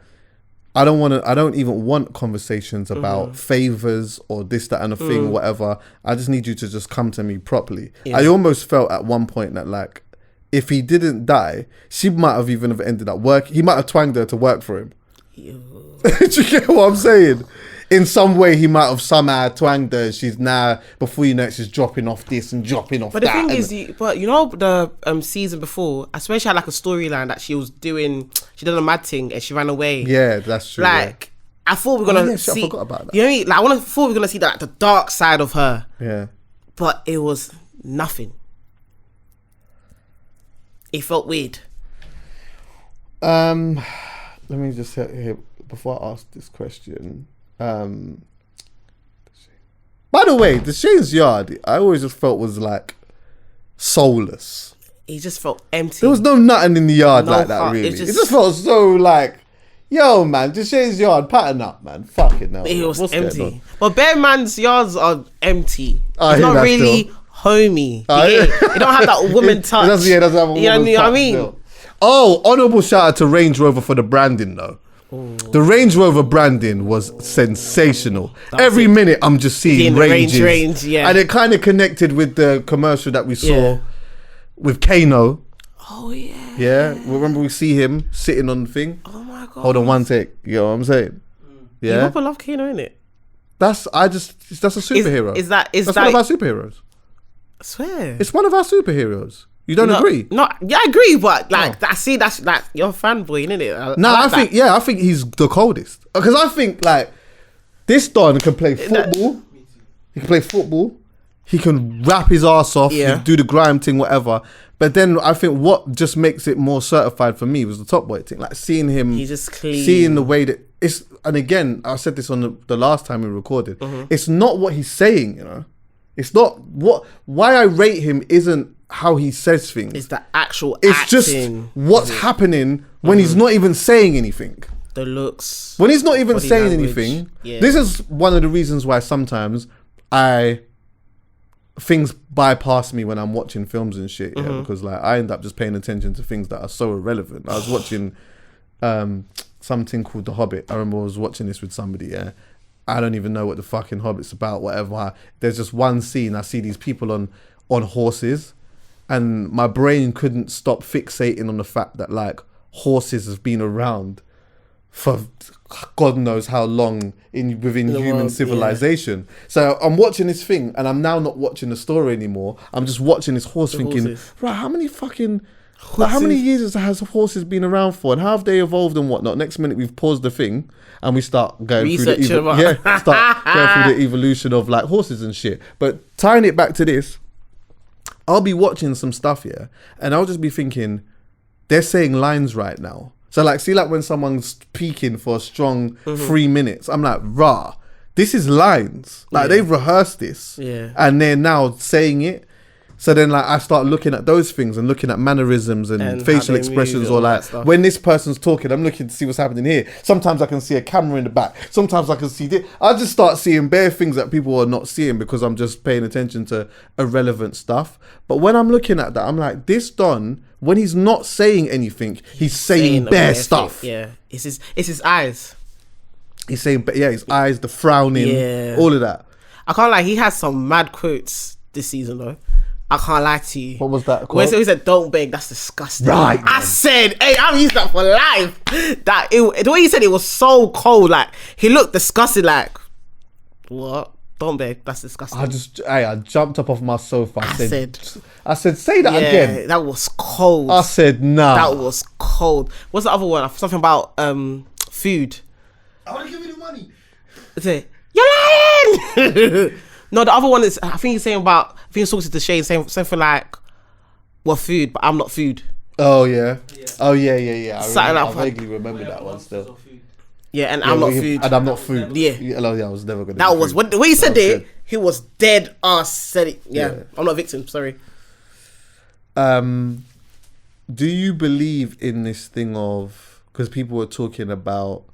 I don't even want conversations about favors or this, that, and a thing, whatever. I just need you to just come to me properly. Yeah. I almost felt at one point that like, if he didn't die, she might have even ended up work. He might have twanged her to work for him. Do you get what I'm saying? In some way, he might have somehow twanged her. She's now, before you know it, she's dropping off this and dropping off that. But the thing is, the season before, I swear she had like a storyline that she did a mad thing and she ran away. Yeah, that's true. Like, yeah. I thought we were going to see... I forgot about that. You know what I mean? Like, thought we were going to see like, the dark side of her. Yeah. But it was nothing. It felt weird. Let me just here before I ask this question. By the way, the Shane's yard, I always just felt was like soulless. He just felt empty. There was no nothing in the yard like that, really. It just felt so like, yo, man, the Shane's yard, pattern up, man. Fuck it now. It was empty. But bare man's yards are empty. It's not really homey. You don't have that woman touch. It doesn't have a woman touch. You know what I mean? Still. Oh, honourable shout out to Range Rover for the branding though. Ooh. The Range Rover branding was sensational. Every minute I'm just seeing ranges. Yeah. And it kind of connected with the commercial that we saw with Kano. Oh yeah. Yeah. Remember we see him sitting on the thing? Oh my god. Hold on one take. You know what I'm saying? Yeah. People love Kano, innit? That's a superhero. That's one of our superheroes. I swear. It's one of our superheroes. You don't agree? No, yeah, I agree, but like, that's like you're a fanboy, isn't it? I think he's the coldest. Because I think like this Don can play football. He can play football. He can rap his ass off. He can do the grime thing, whatever. But then I think what just makes it more certified for me was the Top Boy thing. Like seeing him, he's just clean. Seeing the way that it's. And again, I said this on the last time we recorded. It's not what he's saying, you know. It's not why I rate him isn't how he says things. It's the actual It's acting. just what's happening when he's not even saying anything. The looks. When he's not even saying anything. Yeah. This is one of the reasons why sometimes things bypass me when I'm watching films and shit. Yeah, because like I end up just paying attention to things that are so irrelevant. I was watching something called The Hobbit. I remember I was watching this with somebody, yeah. I don't even know what the fucking Hobbit's about, whatever. There's just one scene, I see these people on horses, and my brain couldn't stop fixating on the fact that like horses have been around for God knows how long within human civilization. Yeah. So I'm watching this thing and I'm now not watching the story anymore. I'm just watching this horse thinking, right, how many fucking Like, how many years has horses been around for, and how have they evolved and whatnot? Next minute we've paused the thing and we start going through the evolution of like horses and shit. But tying it back to this, I'll be watching some stuff here, and I'll just be thinking, they're saying lines right now. So like, see, like when someone's peaking for a strong 3 minutes, I'm like, rah, this is lines. Like they've rehearsed this, and they're now saying it. So then like I start looking at those things and looking at mannerisms and facial expressions, or like when this person's talking, I'm looking to see what's happening here. Sometimes I can see a camera in the back. Sometimes I can see this. I just start seeing bare things that people are not seeing because I'm just paying attention to irrelevant stuff. But when I'm looking at that, I'm like, this Don, when he's not saying anything, he's saying bare stuff. Yeah, it's his eyes. He's saying, his eyes, the frowning, all of that. I can't lie, he has some mad quotes this season though. I can't lie to you. What was that quote? When he said, "Don't beg," that's disgusting. Right. I said, "Hey, I'm using that for life." The way he said it was so cold. Like he looked disgusted. Like, what? Don't beg. That's disgusting. I jumped up off my sofa. I said, say that again. That was cold. I said, nah. That was cold. What's the other one? Something about food. I want to give you the money. Say, you're lying. No, the other one is, I think he's saying about, I think he's talking to Shane, saying something like, we're food, but I'm not food. Oh, yeah. Oh, yeah. I vaguely remember that one still. Yeah, and I'm not food. And I'm not food. Yeah. I was never going to That was, when he said it, he was dead ass said it. Yeah. I'm not a victim, sorry. Do you believe in this thing of, because people were talking about,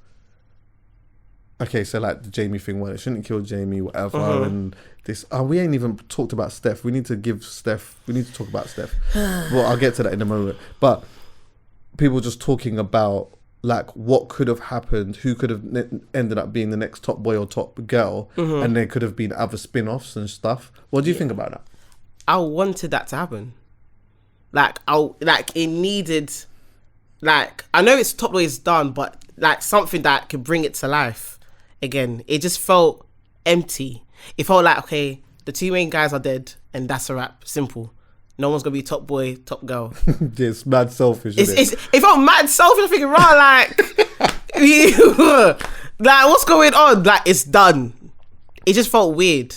okay, so like the Jamie thing, well, it shouldn't kill Jamie, whatever, and this. We ain't even talked about Steph. We need to talk about Steph. Well, I'll get to that in a moment. But people just talking about like what could have happened, who could have ended up being the next top boy or top girl, and there could have been other spin-offs and stuff. What do you think about that? I wanted that to happen. It needed, like, I know it's top boy is done, but like something that could bring it to life. Again, it just felt empty. It felt like, okay, the two main guys are dead and that's a wrap. Simple. No one's gonna be top boy, top girl. It's mad selfish. It felt mad selfish. I'm thinking, right, like what's going on? Like, it's done. It just felt weird.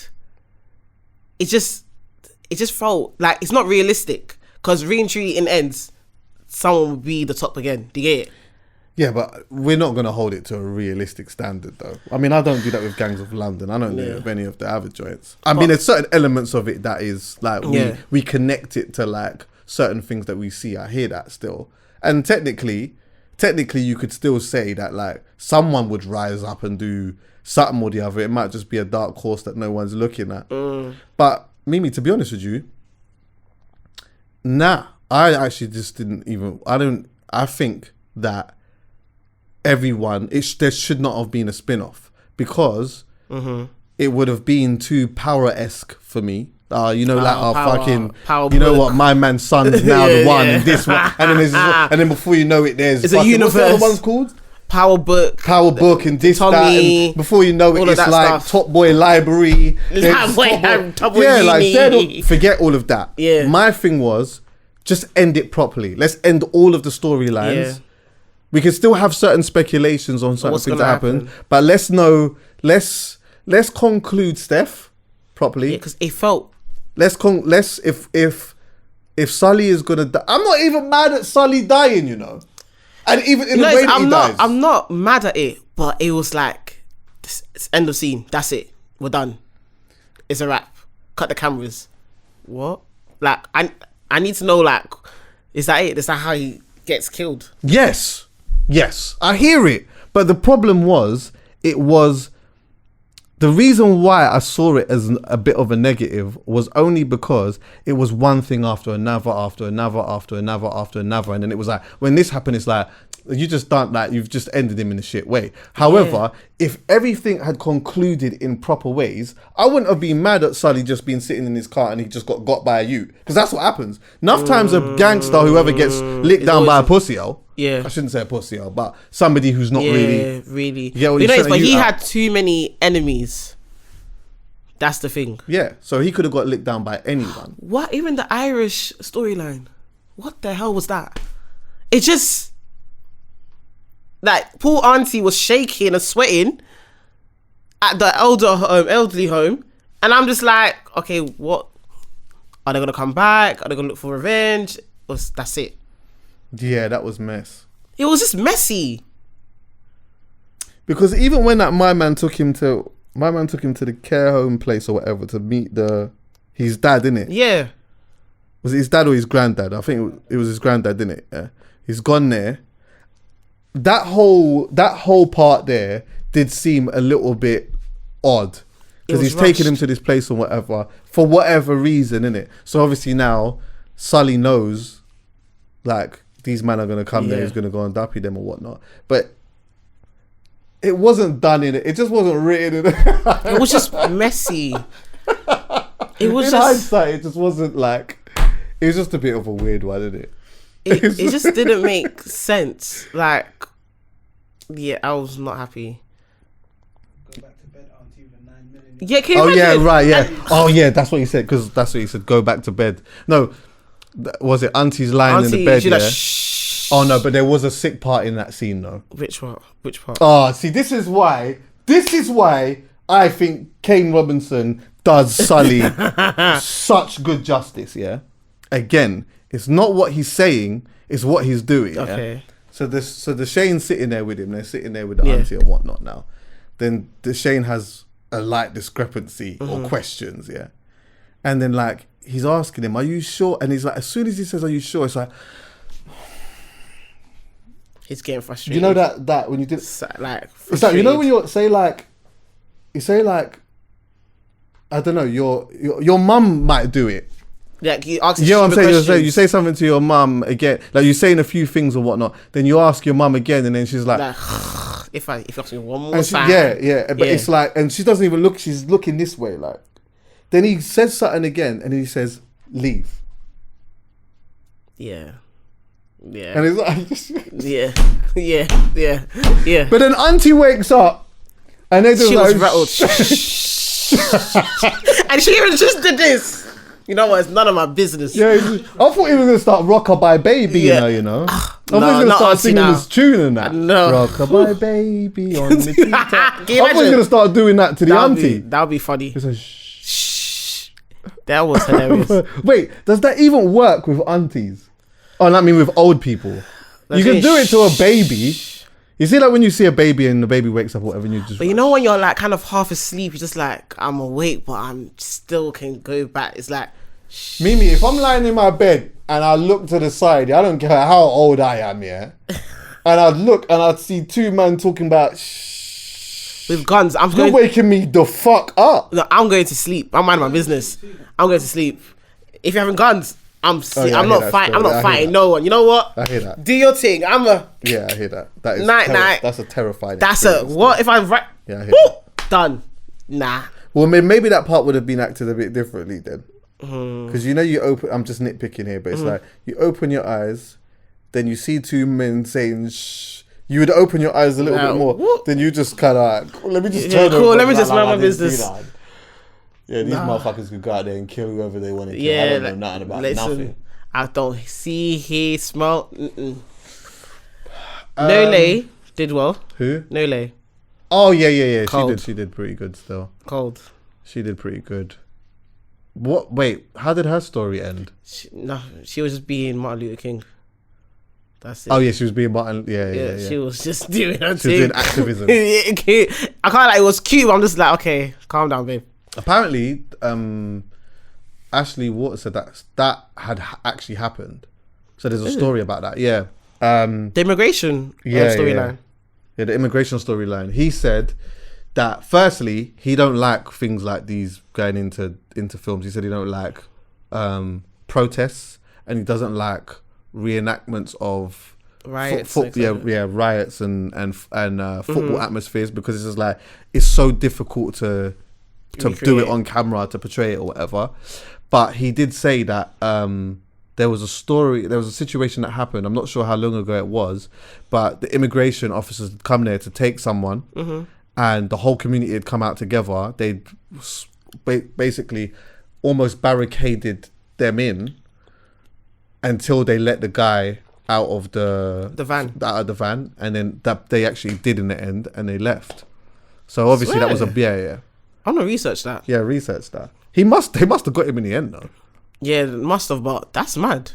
It just felt like it's not realistic, because re-entry in ends, someone would be the top again. Do you get it? Yeah, but we're not going to hold it to a realistic standard, though. I mean, I don't do that with Gangs of London. I don't do it with any of the other joints. I mean, there's certain elements of it that is, like, we connect it to, like, certain things that we see. I hear that still. And technically, you could still say that, like, someone would rise up and do something or the other. It might just be a dark horse that no one's looking at. But, Mimi, to be honest with you, I actually just didn't even... I think that... everyone, there should not have been a spin-off, because it would have been too Power-esque for me. Like what, my man's son's now the one, and this one, and then before you know it, there's a universe. What's the other one's called? Power Book, and this, Tommy, that, and before you know it, it's like stuff. Top Boy Library. Top Boy forget all of that. Yeah. My thing was, just end it properly. Let's end all of the storylines. Yeah. We can still have certain speculations on certain things that happen, but let's conclude Steph properly. Yeah, because it felt. If Sully is gonna die, I'm not even mad at Sully dying, you know, and even in the way that he dies, I'm not mad at it, but it was like, it's end of scene. That's it. We're done. It's a wrap. Cut the cameras. What? Like, I need to know, like, is that it? Is that how he gets killed? Yes, I hear it. But the problem was, the reason why I saw it as a bit of a negative was only because it was one thing after another, and then it was like, when this happened, it's like, you just don't, like, you've just ended him in a shit way. However, if everything had concluded in proper ways, I wouldn't have been mad at Sully just being sitting in his car and he just got by a ute, because that's what happens. Enough times a gangster, whoever gets licked down by a pussy-o, I shouldn't say a pussy-o, but somebody who's not really. But he had too many enemies. That's the thing. Yeah, so he could have got licked down by anyone. What? Even the Irish storyline. what the hell was that? It just, like, poor auntie was shaking and sweating at the elderly home, and I'm just like, okay, what? Are they gonna come back? Are they gonna look for revenge? That's it. Yeah, that was mess. It was just messy. Because even when my man took him to the care home place or whatever to meet his dad, innit? Yeah. Was it his dad or his granddad? I think it was his granddad, didn't it? Yeah. He's gone there. That whole part there did seem a little bit odd. Because he's taking him to this place or whatever, for whatever reason, innit? So obviously now, Sully knows, like, these men are going to come there, he's going to go and dappy them or whatnot. But it wasn't done in it. It just wasn't written in it. It was just messy. It was in hindsight, it just wasn't like... It was just a bit of a weird one, isn't it? It just didn't make sense. Like, yeah, I was not happy. Go back to bed, auntie, with 9 million. Yeah, can you imagine? Right, yeah. Oh, yeah, that's what he said, because that's what he said, go back to bed. No, was it auntie's lying in the bed, yeah? Like, oh, no, but there was a sick part in that scene, though. Which part? Oh, see, this is why I think Kane Robinson does Sully such good justice, yeah? Again, it's not what he's saying, it's what he's doing. Okay. Yeah? So the Shane's sitting there with him, they're sitting there with the auntie and whatnot now. Then the Shane has a light discrepancy or questions, yeah? And then like he's asking him, are you sure? And he's like, as soon as he says, are you sure? It's like, he's getting frustrated. you know that when you did like, it's like, you know when you say like I don't know, your mum might do it. Like you ask, you know what I'm saying? You say something to your mum again, like you're saying a few things or whatnot. Then you ask your mum again, and then she's like, if you ask me one more time, but it's like, and she doesn't even look. She's looking this way, like. Then he says something again, and he says, "Leave." Yeah. And it's like, yeah. But then auntie wakes up, and they just she like, was rattled, and she even just did this. You know what? It's none of my business. Yeah, I thought he was gonna start "Rockabye Baby," you know. I thought he was gonna start singing this tune and that. No, "Rockabye Baby" on the T-top. I thought he was gonna start doing that to the auntie. That would be funny. It's like, shh. That was hilarious. Wait, does that even work with aunties? Oh, I mean with old people. You can do it to a baby. You see, like when you see a baby and the baby wakes up or whatever, and you just. But you know when you're like kind of half asleep, you're just like, I'm awake, but I'm still can go back. It's like, Mimi, if I'm lying in my bed and I look to the side, I don't care how old I am, yeah. And I'd look and I'd see two men talking about with guns. You're waking me the fuck up. No, I'm going to sleep. I'm minding my business. I'm going to sleep. If you're having guns, I'm not fighting no one. You know what? I hear that. Do your thing. Yeah, I hear that. That is night. That's a terrifying. That's what if I right? Yeah, I hear that. Done. Nah. Well, maybe that part would have been acted a bit differently then, because you know you open. I'm just nitpicking here, but it's like you open your eyes, then you see two men saying shh. You would open your eyes a little bit more. Then you just kind of like, let me just turn over. Let me just mind my business. Yeah, these motherfuckers could go out there and kill whoever they want to kill. I don't know nothing about nothing. I don't see, hear, smell. Nole did well. Who? Nole. Oh, yeah. She did pretty good still. Cold. She did pretty good. What? Wait, how did her story end? She was just being Martin Luther King. That's it. Oh, yeah, she was being Martin. Yeah. She was just doing her thing. She was doing activism. I can't like, it was cute. I'm just like, okay, calm down, babe. Apparently, Ashley Water said that had actually happened. So there's a story about that. Yeah. The immigration storyline. Yeah, the immigration storyline. He said that firstly, he don't like things like these going into films. He said he don't like protests, and he doesn't like reenactments of riots. Riots and football atmospheres, because it's just like it's so difficult to do it on camera, to portray it or whatever. But he did say that there was a situation that happened. I'm not sure how long ago it was, but the immigration officers had come there to take someone, and the whole community had come out together. They'd basically almost barricaded them in, until they let the guy out of the van, and then that they actually did in the end, and they left. So obviously that was yeah. I'm gonna research that. Yeah, research that. They must have got him in the end though. Yeah, must have, but that's mad.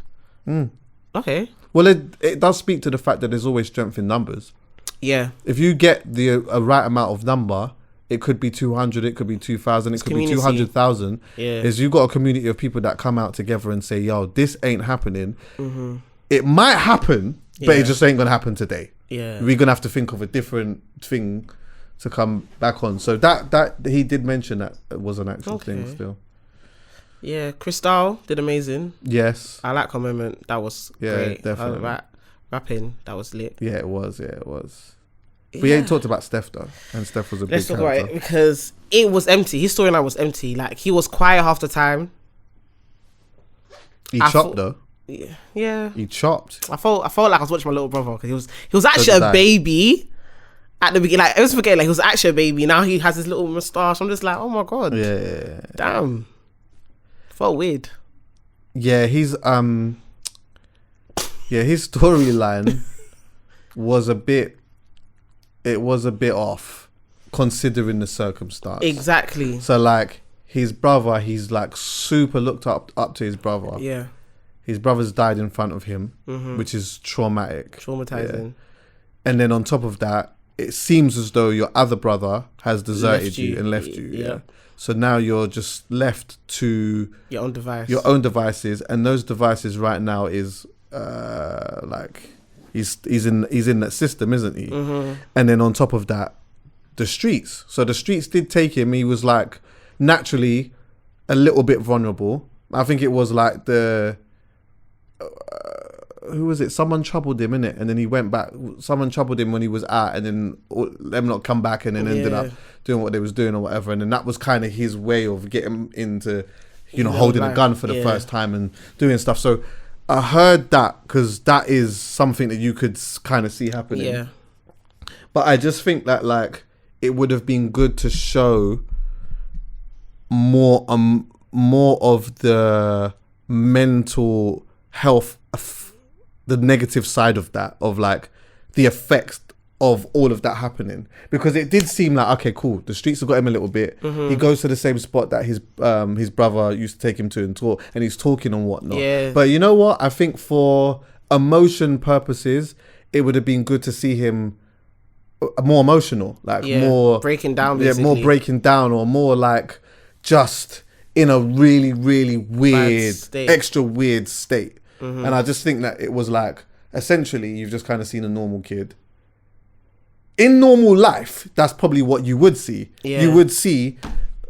Okay. Well, it does speak to the fact that there's always strength in numbers. Yeah. If you get a right amount of number, it could be 200, it could be 2,000, it could be 200,000. Yeah. Is you got a community of people that come out together and say, yo, this ain't happening. It might happen, but it just ain't going to happen today. Yeah. We're going to have to think of a different thing to come back on. So that he did mention that it was an actual thing still. Yeah, Cristal did amazing. Yes. I like her moment. That was great. Definitely. Rapping, that was lit. Yeah, it was. But you ain't talked about Steph though, and Steph was a big character. Let's talk about it because it was empty. His storyline was empty. Like, he was quiet half the time. He chopped though. Yeah. He chopped. I felt like I was watching my little brother because he was actually a baby at the beginning. Like, I was forgetting, like, he was actually a baby. Now he has his little moustache. I'm just like, oh my god. Yeah. Damn. Felt weird. Yeah, his storyline was a bit off considering the circumstance. Exactly. So like his brother, he's like super looked up to his brother. Yeah. His brother's died in front of him, which is traumatizing. Yeah. And then on top of that, it seems as though your other brother has deserted you and left you. Yeah. So now you're just left to your own devices, and those devices right now is like he's in that system, isn't he? And then on top of that, the streets. So the streets did take him. He was like naturally a little bit vulnerable. I think it was like who was it? Someone troubled him, innit? And then he went back. Someone troubled him when he was out, and then them not come back, and then ended up doing what they was doing or whatever. And then that was kind of his way of getting into, holding a gun for the first time and doing stuff. So I heard that because that is something that you could kind of see happening. Yeah. But I just think that like it would have been good to show more of the mental health, the negative side of that, of like the effects of all of that happening, because it did seem like, okay, cool, the streets have got him a little bit. He goes to the same spot that his brother used to take him to and talk, and he's talking and whatnot. But you know what, I think for emotion purposes it would have been good to see him more emotional, like more breaking down, basically. more breaking down, or more like just in a really, really weird, extra weird state. And I just think that it was like, essentially, you've just kind of seen a normal kid. In normal life, that's probably what you would see. Yeah. You would see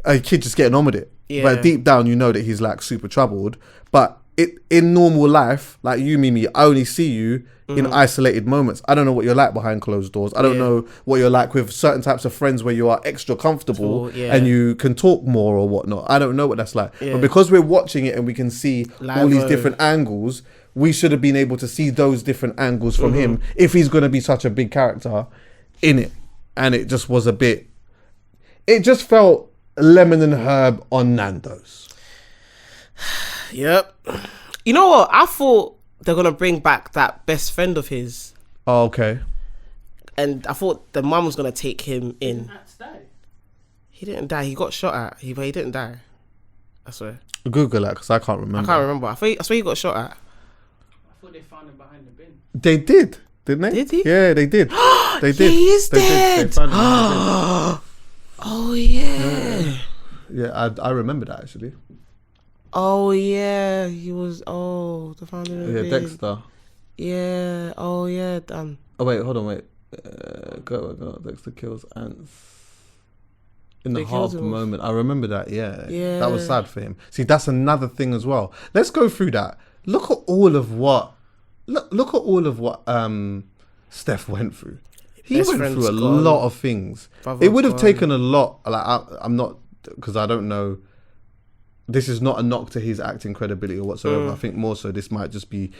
a kid just getting on with it. Yeah. But deep down, you know that he's like super troubled. But in normal life, like you, Mimi, I only see you in isolated moments. I don't know what you're like behind closed doors. I don't know what you're like with certain types of friends where you are extra comfortable and you can talk more or whatnot. I don't know what that's like. Yeah. But because we're watching it and we can see all these different angles, we should have been able to see those different angles from him if he's going to be such a big character in it. And it just was it just felt lemon and herb on Nando's. Yep. You know what? I thought they're going to bring back that best friend of his. Oh, okay. And I thought the mum was going to take him in. He didn't die. He got shot at. But he didn't die. I swear. Google that because I can't remember. I swear he got shot at. I thought they found him behind the bin. They did, didn't they? Did he? Yeah, they did. They did. He is dead. They found him behind the bin. Oh, yeah. Yeah, I remember that actually. Oh yeah, he was. Oh, the founder. Yeah, Dexter. Yeah. Oh yeah. Damn. Oh wait, hold on, wait. Go. Dexter kills ants in the heart of the moment. I remember that. Yeah. That was sad for him. See, that's another thing as well. Let's go through that. Look at all of what. Look at all of what Steph went through. He went through a lot of things. It would have taken a lot. Like I'm not, because I don't know. This is not a knock to his acting credibility or whatsoever. I think more so this might just be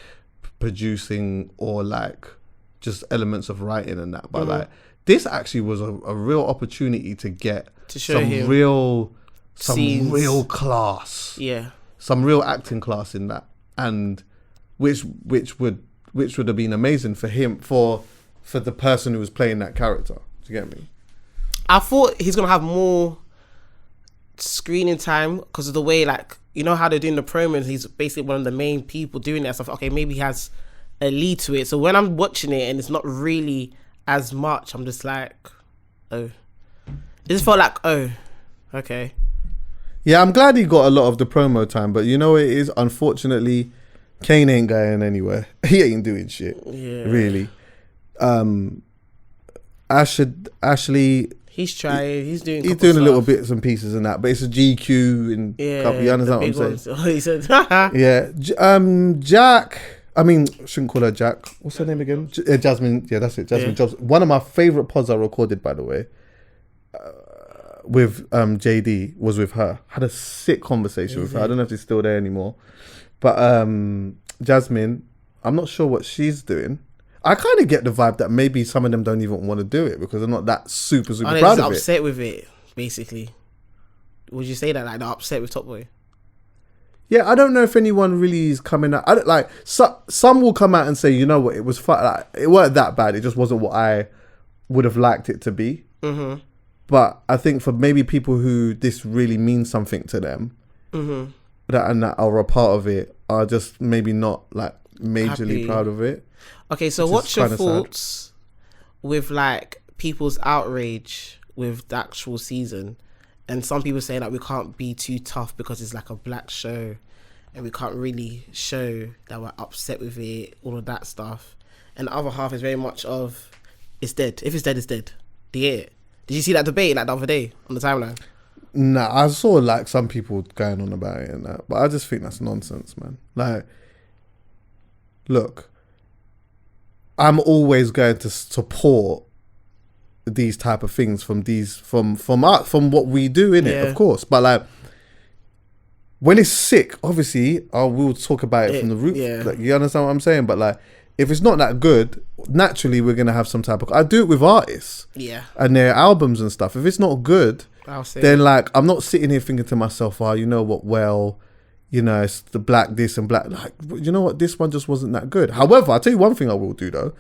producing or like just elements of writing and that. But like this actually was a real opportunity to get some real class. Yeah. Some real acting class in that. And which would have been amazing for him, for the person who was playing that character. Do you get me? I thought he's gonna have more screening time because of the way, like, you know how they're doing the promos. He's basically one of the main people doing that stuff. Okay, maybe he has a lead to it. So when I'm watching it and it's not really as much, I'm just like, oh, it just felt like, oh, okay. Yeah, I'm glad he got a lot of the promo time, but you know it is, unfortunately, Kane ain't going anywhere. He ain't doing shit. Yeah. Really. Ashley. He's trying. He's doing a little bits and pieces and that, but it's a GQ and couple. You understand what I'm saying? He said, yeah. Jack. I mean, shouldn't call her Jack. What's her name again? Jasmine. Yeah, that's it. Jasmine Jobs. One of my favorite pods I recorded, by the way, with JD was with her. Had a sick conversation with her. I don't know if she's still there anymore, but Jasmine, I'm not sure what she's doing. I kind of get the vibe that maybe some of them don't even want to do it because they're not that super proud of it. Upset with it, basically. Would you say that, like, they're upset with Top Boy? Yeah, I don't know if anyone really is coming out. I don't, like, some will come out and say, you know what, it was fun. Like, it weren't that bad. It just wasn't what I would have liked it to be. Mm-hmm. But I think for maybe people who this really means something to them, that are a part of it, are just maybe not like majorly proud of it. Okay, so what's your thoughts with like people's outrage with the actual season? And some people saying that we can't be too tough because it's like a black show and we can't really show that we're upset with it, all of that stuff. And the other half is very much of, it's dead. If it's dead, it's dead. Did you see that debate like the other day on the timeline? Nah, I saw like some people going on about it and that, but I just think that's nonsense, man. Like, look, I'm always going to support these type of things from what we do in it, of course. But like, when it's sick, obviously, I will talk about it from the roof. Yeah. Like, you understand what I'm saying? But like, if it's not that good, naturally we're gonna have some type of. I do it with artists, and their albums and stuff. If it's not good, then like, I'm not sitting here thinking to myself, oh, you know what? Well, you know, it's the black this and black. Like, you know what? This one just wasn't that good. However, I'll tell you one thing I will do though,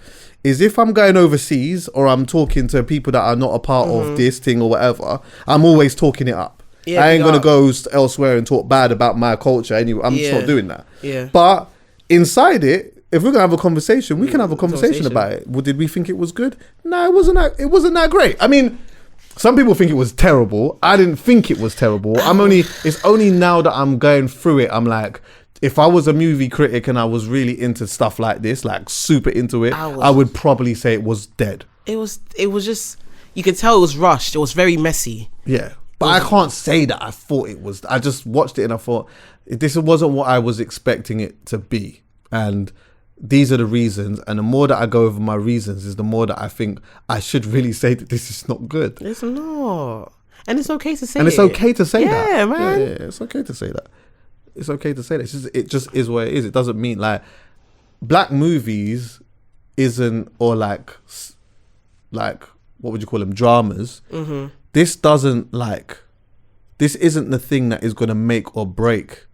is if I'm going overseas or I'm talking to people that are not a part of this thing or whatever, I'm always talking it up. Yeah, I ain't going to go elsewhere and talk bad about my culture anyway. I'm just not doing that. Yeah. But inside it, if we're going to have a conversation, we can have a conversation about it. Well, did we think it was good? No, it wasn't that great. I mean, some people think it was terrible. I didn't think it was terrible. It's only now that I'm going through it, I'm like, if I was a movie critic and I was really into stuff like this, like super into it, I would probably say it was dead. It was just, you could tell it was rushed. It was very messy. Yeah. But I can't say that I thought it was. I just watched it and I thought, this wasn't what I was expecting it to be. And these are the reasons. And the more that I go over my reasons is the more that I think I should really say that this is not good. It's not. And it's okay to say that. Yeah, man. Yeah, it's okay to say that. It's okay to say that. It just is what it is. It doesn't mean like black movies isn't, or like what would you call them, dramas. Mm-hmm. This isn't the thing that is going to make or break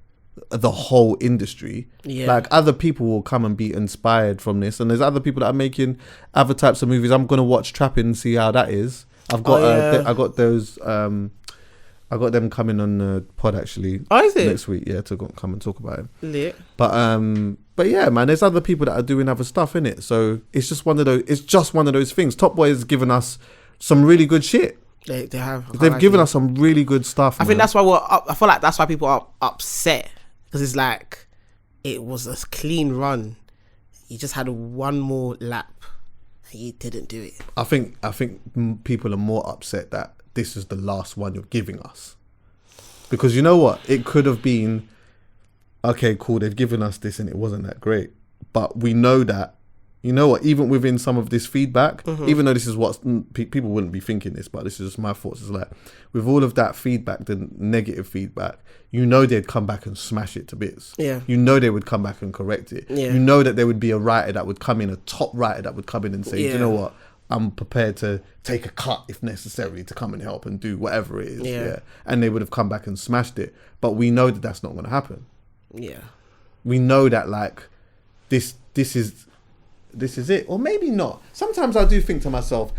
the whole industry. Yeah. Like, other people will come and be inspired from this, and there's other people that are making other types of movies. I'm going to watch Trapping and see how that is. I've got I got those I got them coming on the pod actually next week, to come and talk about it. Lit. But yeah, man, there's other people that are doing other stuff in it. So it's just one of those things. Top Boy has given us some really good shit. They have. They've given us some really good stuff. I think that's why I feel like that's why people are upset, because it's like, it was a clean run. You just had one more lap. And you didn't do it. I think people are more upset that this is the last one you're giving us, because you know what? It could have been, okay, cool, they've given us this and it wasn't that great, but we know that. You know what, even within some of this feedback, even though this is what people wouldn't be thinking this, but this is just my thoughts, is like, with all of that feedback, the negative feedback, you know they'd come back and smash it to bits. Yeah. You know they would come back and correct it. Yeah. You know that there would be a writer that would come in, a top writer that would come in and say, you know what, I'm prepared to take a cut if necessary to come and help and do whatever it is. Yeah. And they would have come back and smashed it. But we know that that's not going to happen. Yeah. We know that, like, this is it, or maybe not. Sometimes I do think to myself,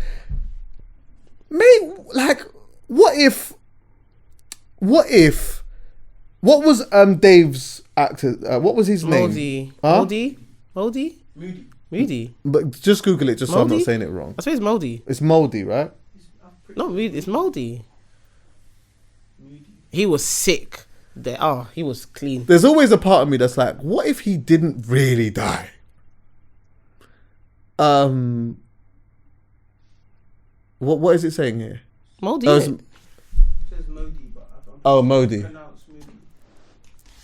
what was Dave's actor? What was his name? Moody. But just Google it, just so I'm not saying it wrong. I say it's Moldy. It's Moldy, right? No, it's Moldy. He was sick. He was clean. There's always a part of me that's like, what if he didn't really die? What is it saying here? Moldy. It says Modi, but Modi.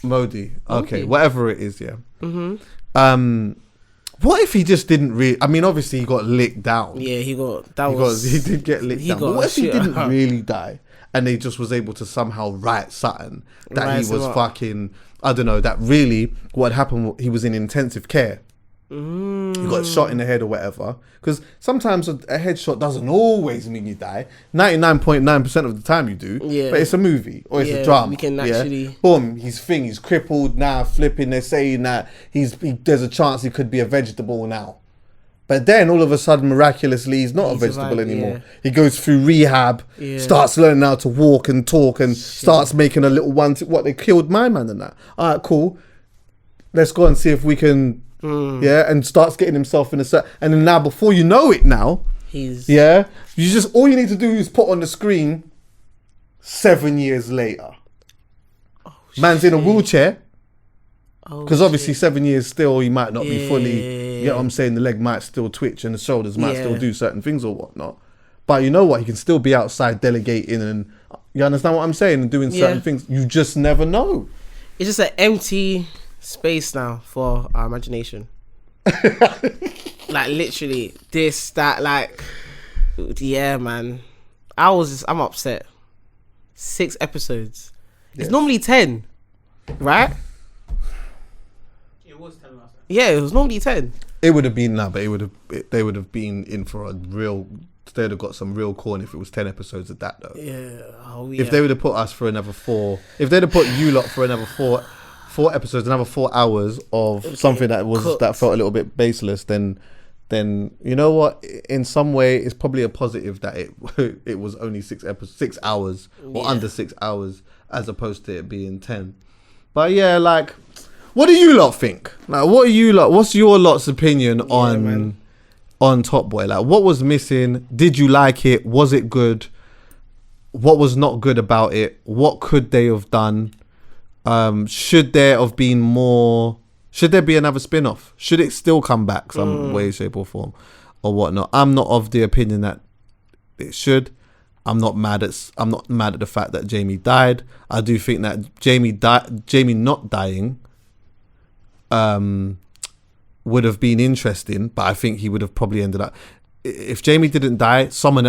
Modi. Okay, whatever it is, yeah. Mm-hmm. What if he just didn't really? I mean, obviously he got licked down. Yeah, he did get licked down. But what if he didn't really die, and he just was able to somehow write something that he was fucking? I don't know. That really what happened? He was in intensive care. He got shot in the head or whatever. Because sometimes a headshot doesn't always mean you die. 99.9% of the time you do. Yeah. But it's a movie or it's a drama. We can actually... Boom, he's crippled now, flipping. They're saying that there's a chance he could be a vegetable now. But then all of a sudden, miraculously, he's not a vegetable anymore. Yeah. He goes through rehab, starts learning how to walk and talk, and starts making a little one. They killed my man and that. All right, cool. Let's go and see if we can... and starts getting himself in a set, and then now before you know it, now all you need to do is put on the screen 7 years later. Man's in a wheelchair because obviously 7 years still he might not be fully. You know what I'm saying? The leg might still twitch and the shoulders might still do certain things or whatnot. But you know what? He can still be outside delegating, and you understand what I'm saying, and doing certain things. You just never know. It's just an empty space now for our imagination. Like literally this, that, like, yeah, man. I'm upset. 6 episodes. It's normally 10, right? It was 10 last time. Yeah, it was normally 10. It would have been but they would have been in for a real. They'd have got some real corn if it was 10 episodes of that though. Yeah. If they would have put us for another 4, if they'd have put you lot for another 4 episodes, another 4 hours of something that felt a little bit baseless, then you know what? In some way, it's probably a positive that it was only 6 hours or under 6 hours, as opposed to it being 10. But yeah, like, what do you lot think? Like, what's your lot's opinion on Top Boy? Like, what was missing? Did you like it? Was it good? What was not good about it? What could they have done? Should there have been more? Should there be another spin-off? Should it still come back some way, shape or form or whatnot? I'm not of the opinion that it should. I'm not mad at the fact that Jamie died. I do think that Jamie not dying would have been interesting, but I think he would have probably ended up, if Jamie didn't die, someone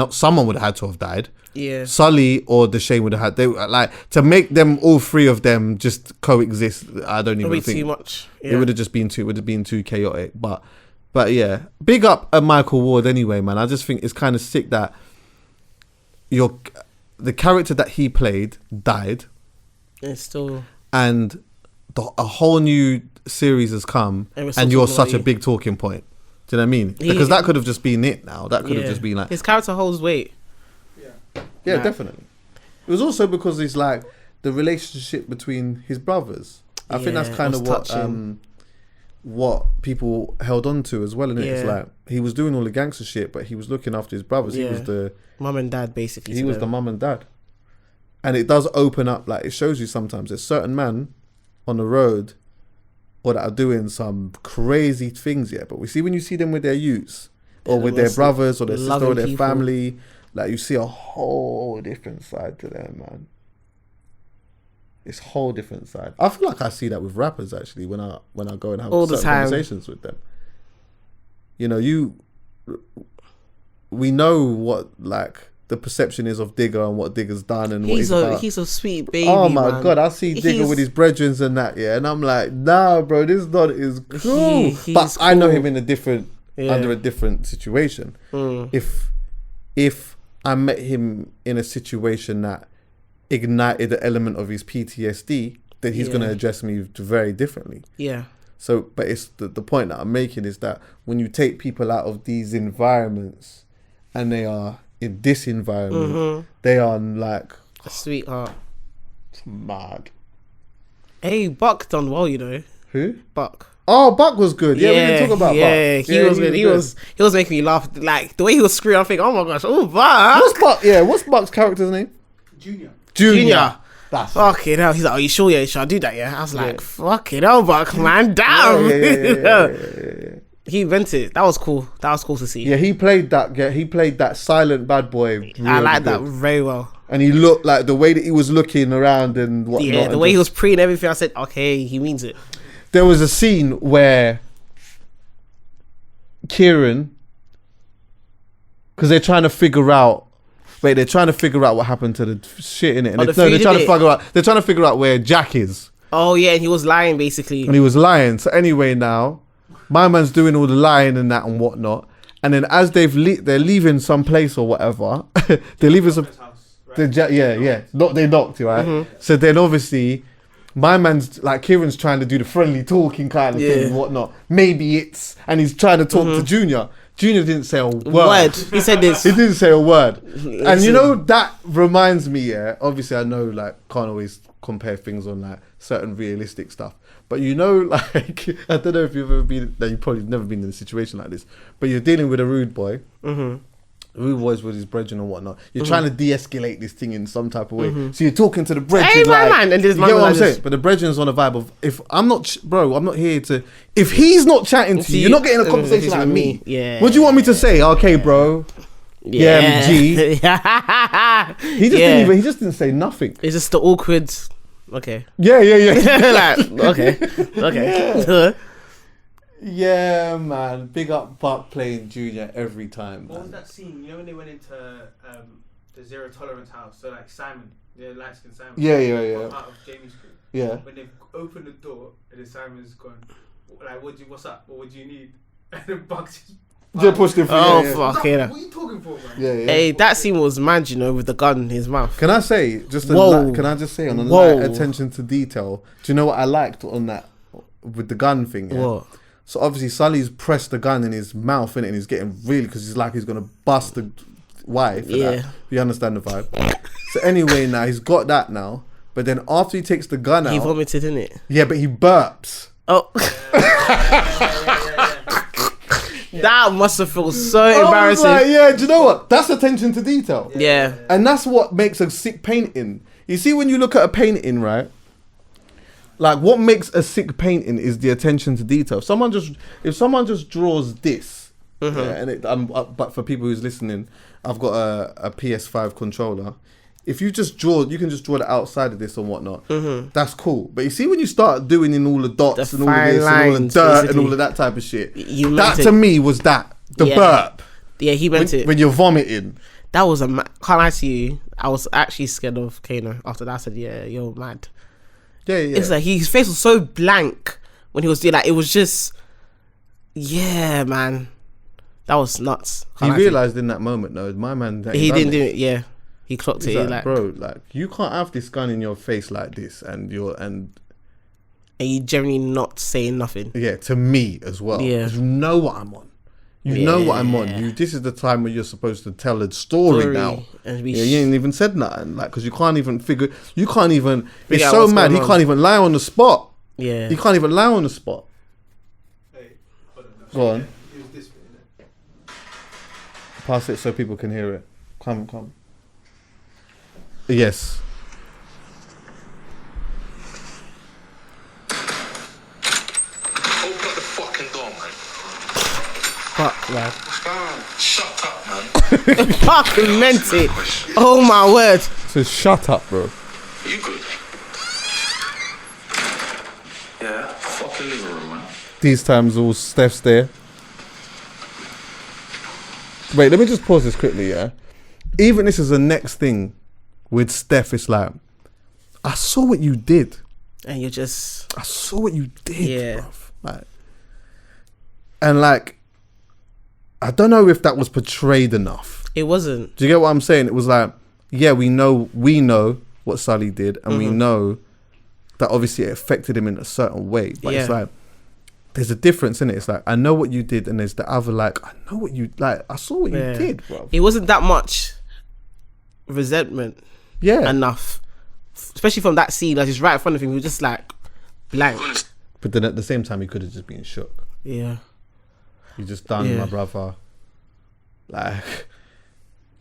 would have had to have died. Yeah, Sully or Deshane would have had. They like to make them, all 3 of them, just coexist. I don't even think too much. It would have just been too. Would have been too chaotic. But yeah, big up Michael Ward anyway, man. I just think it's kind of sick that the character that he played died. It's still, and a whole new series has come, and you're such a big talking point. Do you know what I mean? Because that could have just been it. Now that could have just been like his character holds weight. Yeah, definitely. It was also because it's like the relationship between his brothers. I think that's kind of what people held on to as well, innit? It's like he was doing all the gangster shit, but he was looking after his brothers. He was the mum and dad, basically. He was the mum and dad. And it does open up, like, it shows you sometimes there's certain men on the road or that are doing some crazy things, but we see when you see them with their youths or with their brothers or their sister or their family, like, you see a whole different side to them, man. It's a whole different side. I feel like I see that with rappers, actually, when I go and have certain conversations with them. You know, we know what, like, the perception is of Digger and what Digger's done and what he's about. He's a sweet baby. Oh my God, I see Digger with his brethren and that, and I'm like, nah, bro, this not is cool. But I know him in under a different situation. If I met him in a situation that ignited the element of his PTSD, then he's going to address me very differently. Yeah. So, but it's the point that I'm making is that when you take people out of these environments and they are in this environment, they are like a sweetheart. Mad. Hey, Buck done well, you know. Who? Buck. Oh, Buck was good. Yeah, we didn't talk about Buck. Yeah, he was good. He was making me laugh. Like the way he was screaming, I think, oh my gosh, oh Buck. What's Buck? Yeah, what's Buck's character's name? Junior. That's fucking hell. He's like, are you sure? Yeah, should I do that? Yeah. I was like, fucking hell, Buck, man, damn. Yeah. He invented. That was cool. That was cool to see. Yeah, he played that. Yeah, he played that silent bad boy. Really I like that very well. And he looked like the way that he was looking around and whatnot. Yeah, the way he was preying everything. I said, okay, he means it. There was a scene where Kieran, because they're trying to figure out what happened to the shit in it. And they're trying to figure out where Jack is. Oh yeah, and he was lying basically. And he was lying. So anyway, now my man's doing all the lying and that and whatnot. And then as they're leaving some place or whatever, they're leaving some. They knocked, right? Mm-hmm. So then obviously, my man's like Kieran's trying to do the friendly talking kind of thing and whatnot. Maybe and he's trying to talk to Junior. Junior didn't say a word. He said this. He didn't say a word. And you know, that reminds me, obviously I know like can't always compare things on like certain realistic stuff. But you know, like, I don't know if you've ever been, you've probably never been in a situation like this, but you're dealing with a rude boy. Mm-hmm. Rude boys with his brethren and whatnot. You're trying to de-escalate this thing in some type of way. So you're talking to the brethren. Hey, man. And this you get what I'm saying? But the brethren's on a vibe of, if I'm not, I'm not here to, if he's not chatting to you, you're not getting a conversation like me. Yeah. What do you want me to say? Okay, bro. Yeah, G. He just didn't say nothing. It's just the awkward. Okay. Yeah. Like, okay. Yeah, man. Big up Buck playing Junior every time. What was that scene? You know when they went into the zero tolerance house? So like Simon, light skinned Simon. Yeah. Part of Jamie's crew. Yeah. When they've opened the door and then Simon's gone, like, what's up? What do you need? And then Buck's just pushed him through. Fuck yeah. What are you talking for, man? Yeah. Hey, that scene was mad, you know, with the gun in his mouth. Can I say can I just say on a light attention to detail? Do you know what I liked on that with the gun thing? Yeah? What? So obviously Sully's pressed the gun in his mouth, innit, and he's getting really, because he's like he's gonna bust the wife. Yeah. You understand the vibe. So anyway, now he's got that now, but then after he takes the gun out, he vomited, innit? Yeah, but he burps. Oh. That must have felt so embarrassing. Like, yeah, do you know what? That's attention to detail. Yeah. And that's what makes a sick painting. You see, when you look at a painting, right? Like, what makes a sick painting is the attention to detail. If someone just draws this, but for people who's listening, I've got a PS5 controller. If you just draw, you can just draw the outside of this and whatnot. That's cool. But you see, when you start doing in all the dots and all of this and all the dirt basically, and all of that type of shit, that to me was the burp. Yeah, he meant it. When you're vomiting. That was can't lie to you, I was actually scared of Kano. After that, I said, yeah, you're mad. Yeah. It's like his face was so blank when he was doing that. It was just, yeah, man. That was nuts. He realised in that moment, though, my man... He didn't do it, yeah. He clocked it. Like, bro, like, you can't have this gun in your face like this and you generally not saying nothing. Yeah, to me as well. Yeah. Because you know what I'm on. You know what I'm on. This is the time where you're supposed to tell a story now. And you ain't even said nothing. Like, because you can't even it's so mad. He can't even lie on the spot. Yeah. He can't even lie on the spot. Hey, go on. Pass it so people can hear it. Come. Yes. Open up the fucking door, man. Fuck, man. Shut up, man. Fucking meant it. Oh my word. So shut up, bro. Are you good? Yeah, fucking living room, man. These times all Steph's there. Wait, let me just pause this quickly, yeah? Even this is the next thing with Steph, it's like, I saw what you did. And you're I saw what you did, bruv. Like, and like, I don't know if that was portrayed enough. It wasn't. Do you get what I'm saying? It was like, yeah, we know what Sully did, and we know that obviously it affected him in a certain way. But it's like, there's a difference in it. It's like, I know what you did, and there's the other, like, I know what you, like, I saw what you did, bro. It wasn't that much resentment. Yeah. Enough. Especially from that scene, like, just right in front of him, he was just like, blank. But then at the same time, he could have just been shook. Yeah. You just done my brother. Like,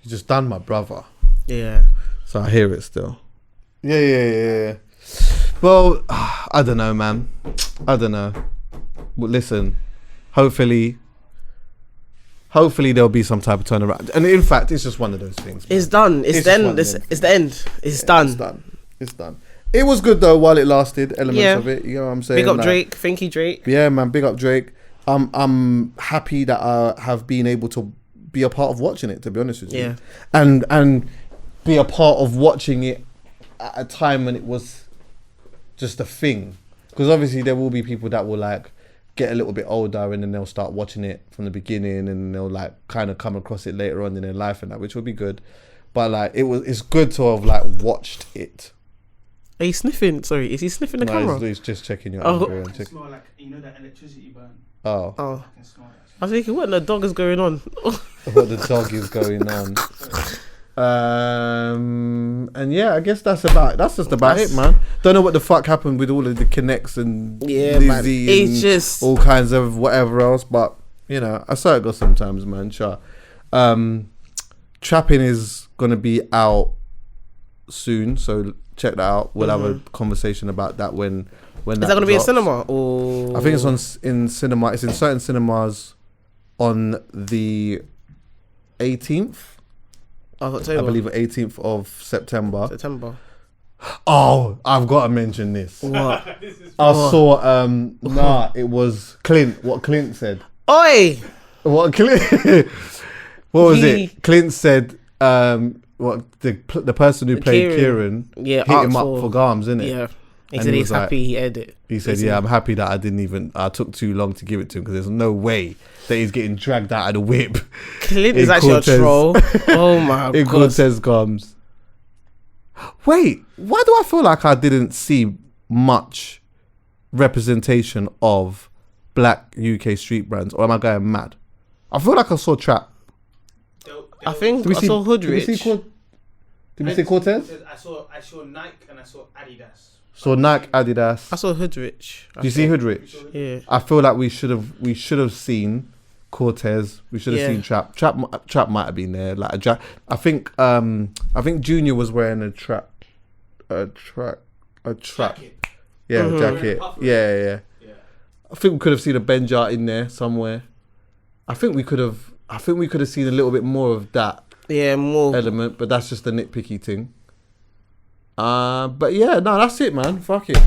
you just done my brother. Yeah. So I hear it still. Yeah. Well, I don't know, man. I don't know. But listen, hopefully there'll be some type of turnaround. And in fact, it's just one of those things, man. It's done. It's the end. It's the end. It's done. It's done. It was good though while it lasted. Elements of it. You know what I'm saying? Big up Drake. Thank you, Drake. Yeah, man. Big up Drake. I'm happy that I have been able to be a part of watching it, to be honest with you. Yeah. And be a part of watching it at a time when it was just a thing. Because obviously there will be people that will like get a little bit older and then they'll start watching it from the beginning and they'll like kind of come across it later on in their life and that, which will be good. But like it's good to have like watched it. Are you sniffing? Sorry, is he sniffing the camera? He's just checking your I can smell like, you know, that electricity burn. Oh. I can smell that. I was thinking, what the dog is going on? What the dog is going on. And yeah, I guess that's just about it, man. Don't know what the fuck happened with all of the connects and Lizzie man. and just all kinds of whatever else, but you know, I saw it go sometimes, man. Sure. Trapping is gonna be out soon, so check that out. We'll have a conversation about that when is that gonna be in cinema or? I think it's in cinema. It's in certain cinemas on the 18th. Of October. I believe 18th of September. Oh, I've got to mention this. What? I saw, it was Clint, what Clint said. Oi! What was it? Clint said, what the person who played Kieran hit him up for Garms, innit? Yeah. He said he's happy he aired it. He said, I'm happy that I took too long to give it to him because there's no way that he's getting dragged out of the whip. Clint is actually a troll. Oh my god. In Cortez Garms. Wait, why do I feel like I didn't see much representation of black UK street brands, or am I going mad? I feel like I saw Trap. I think I saw Hoodrich. Did we see Cortez? I saw Nike and I saw Adidas. So Nike, Adidas. I saw Hoodrich. Did you see Hoodrich? Yeah. I feel like we should have seen Cortez. We should have seen Trap. Trap might have been there. Like a Jack. I think Junior was wearing a trap. Jacket. Yeah, jacket. Yeah. I think we could have seen a Benja in there somewhere. I think we could have seen a little bit more of that. Yeah, more element, but that's just a nitpicky thing. But yeah, no, that's it, man. Fuck it.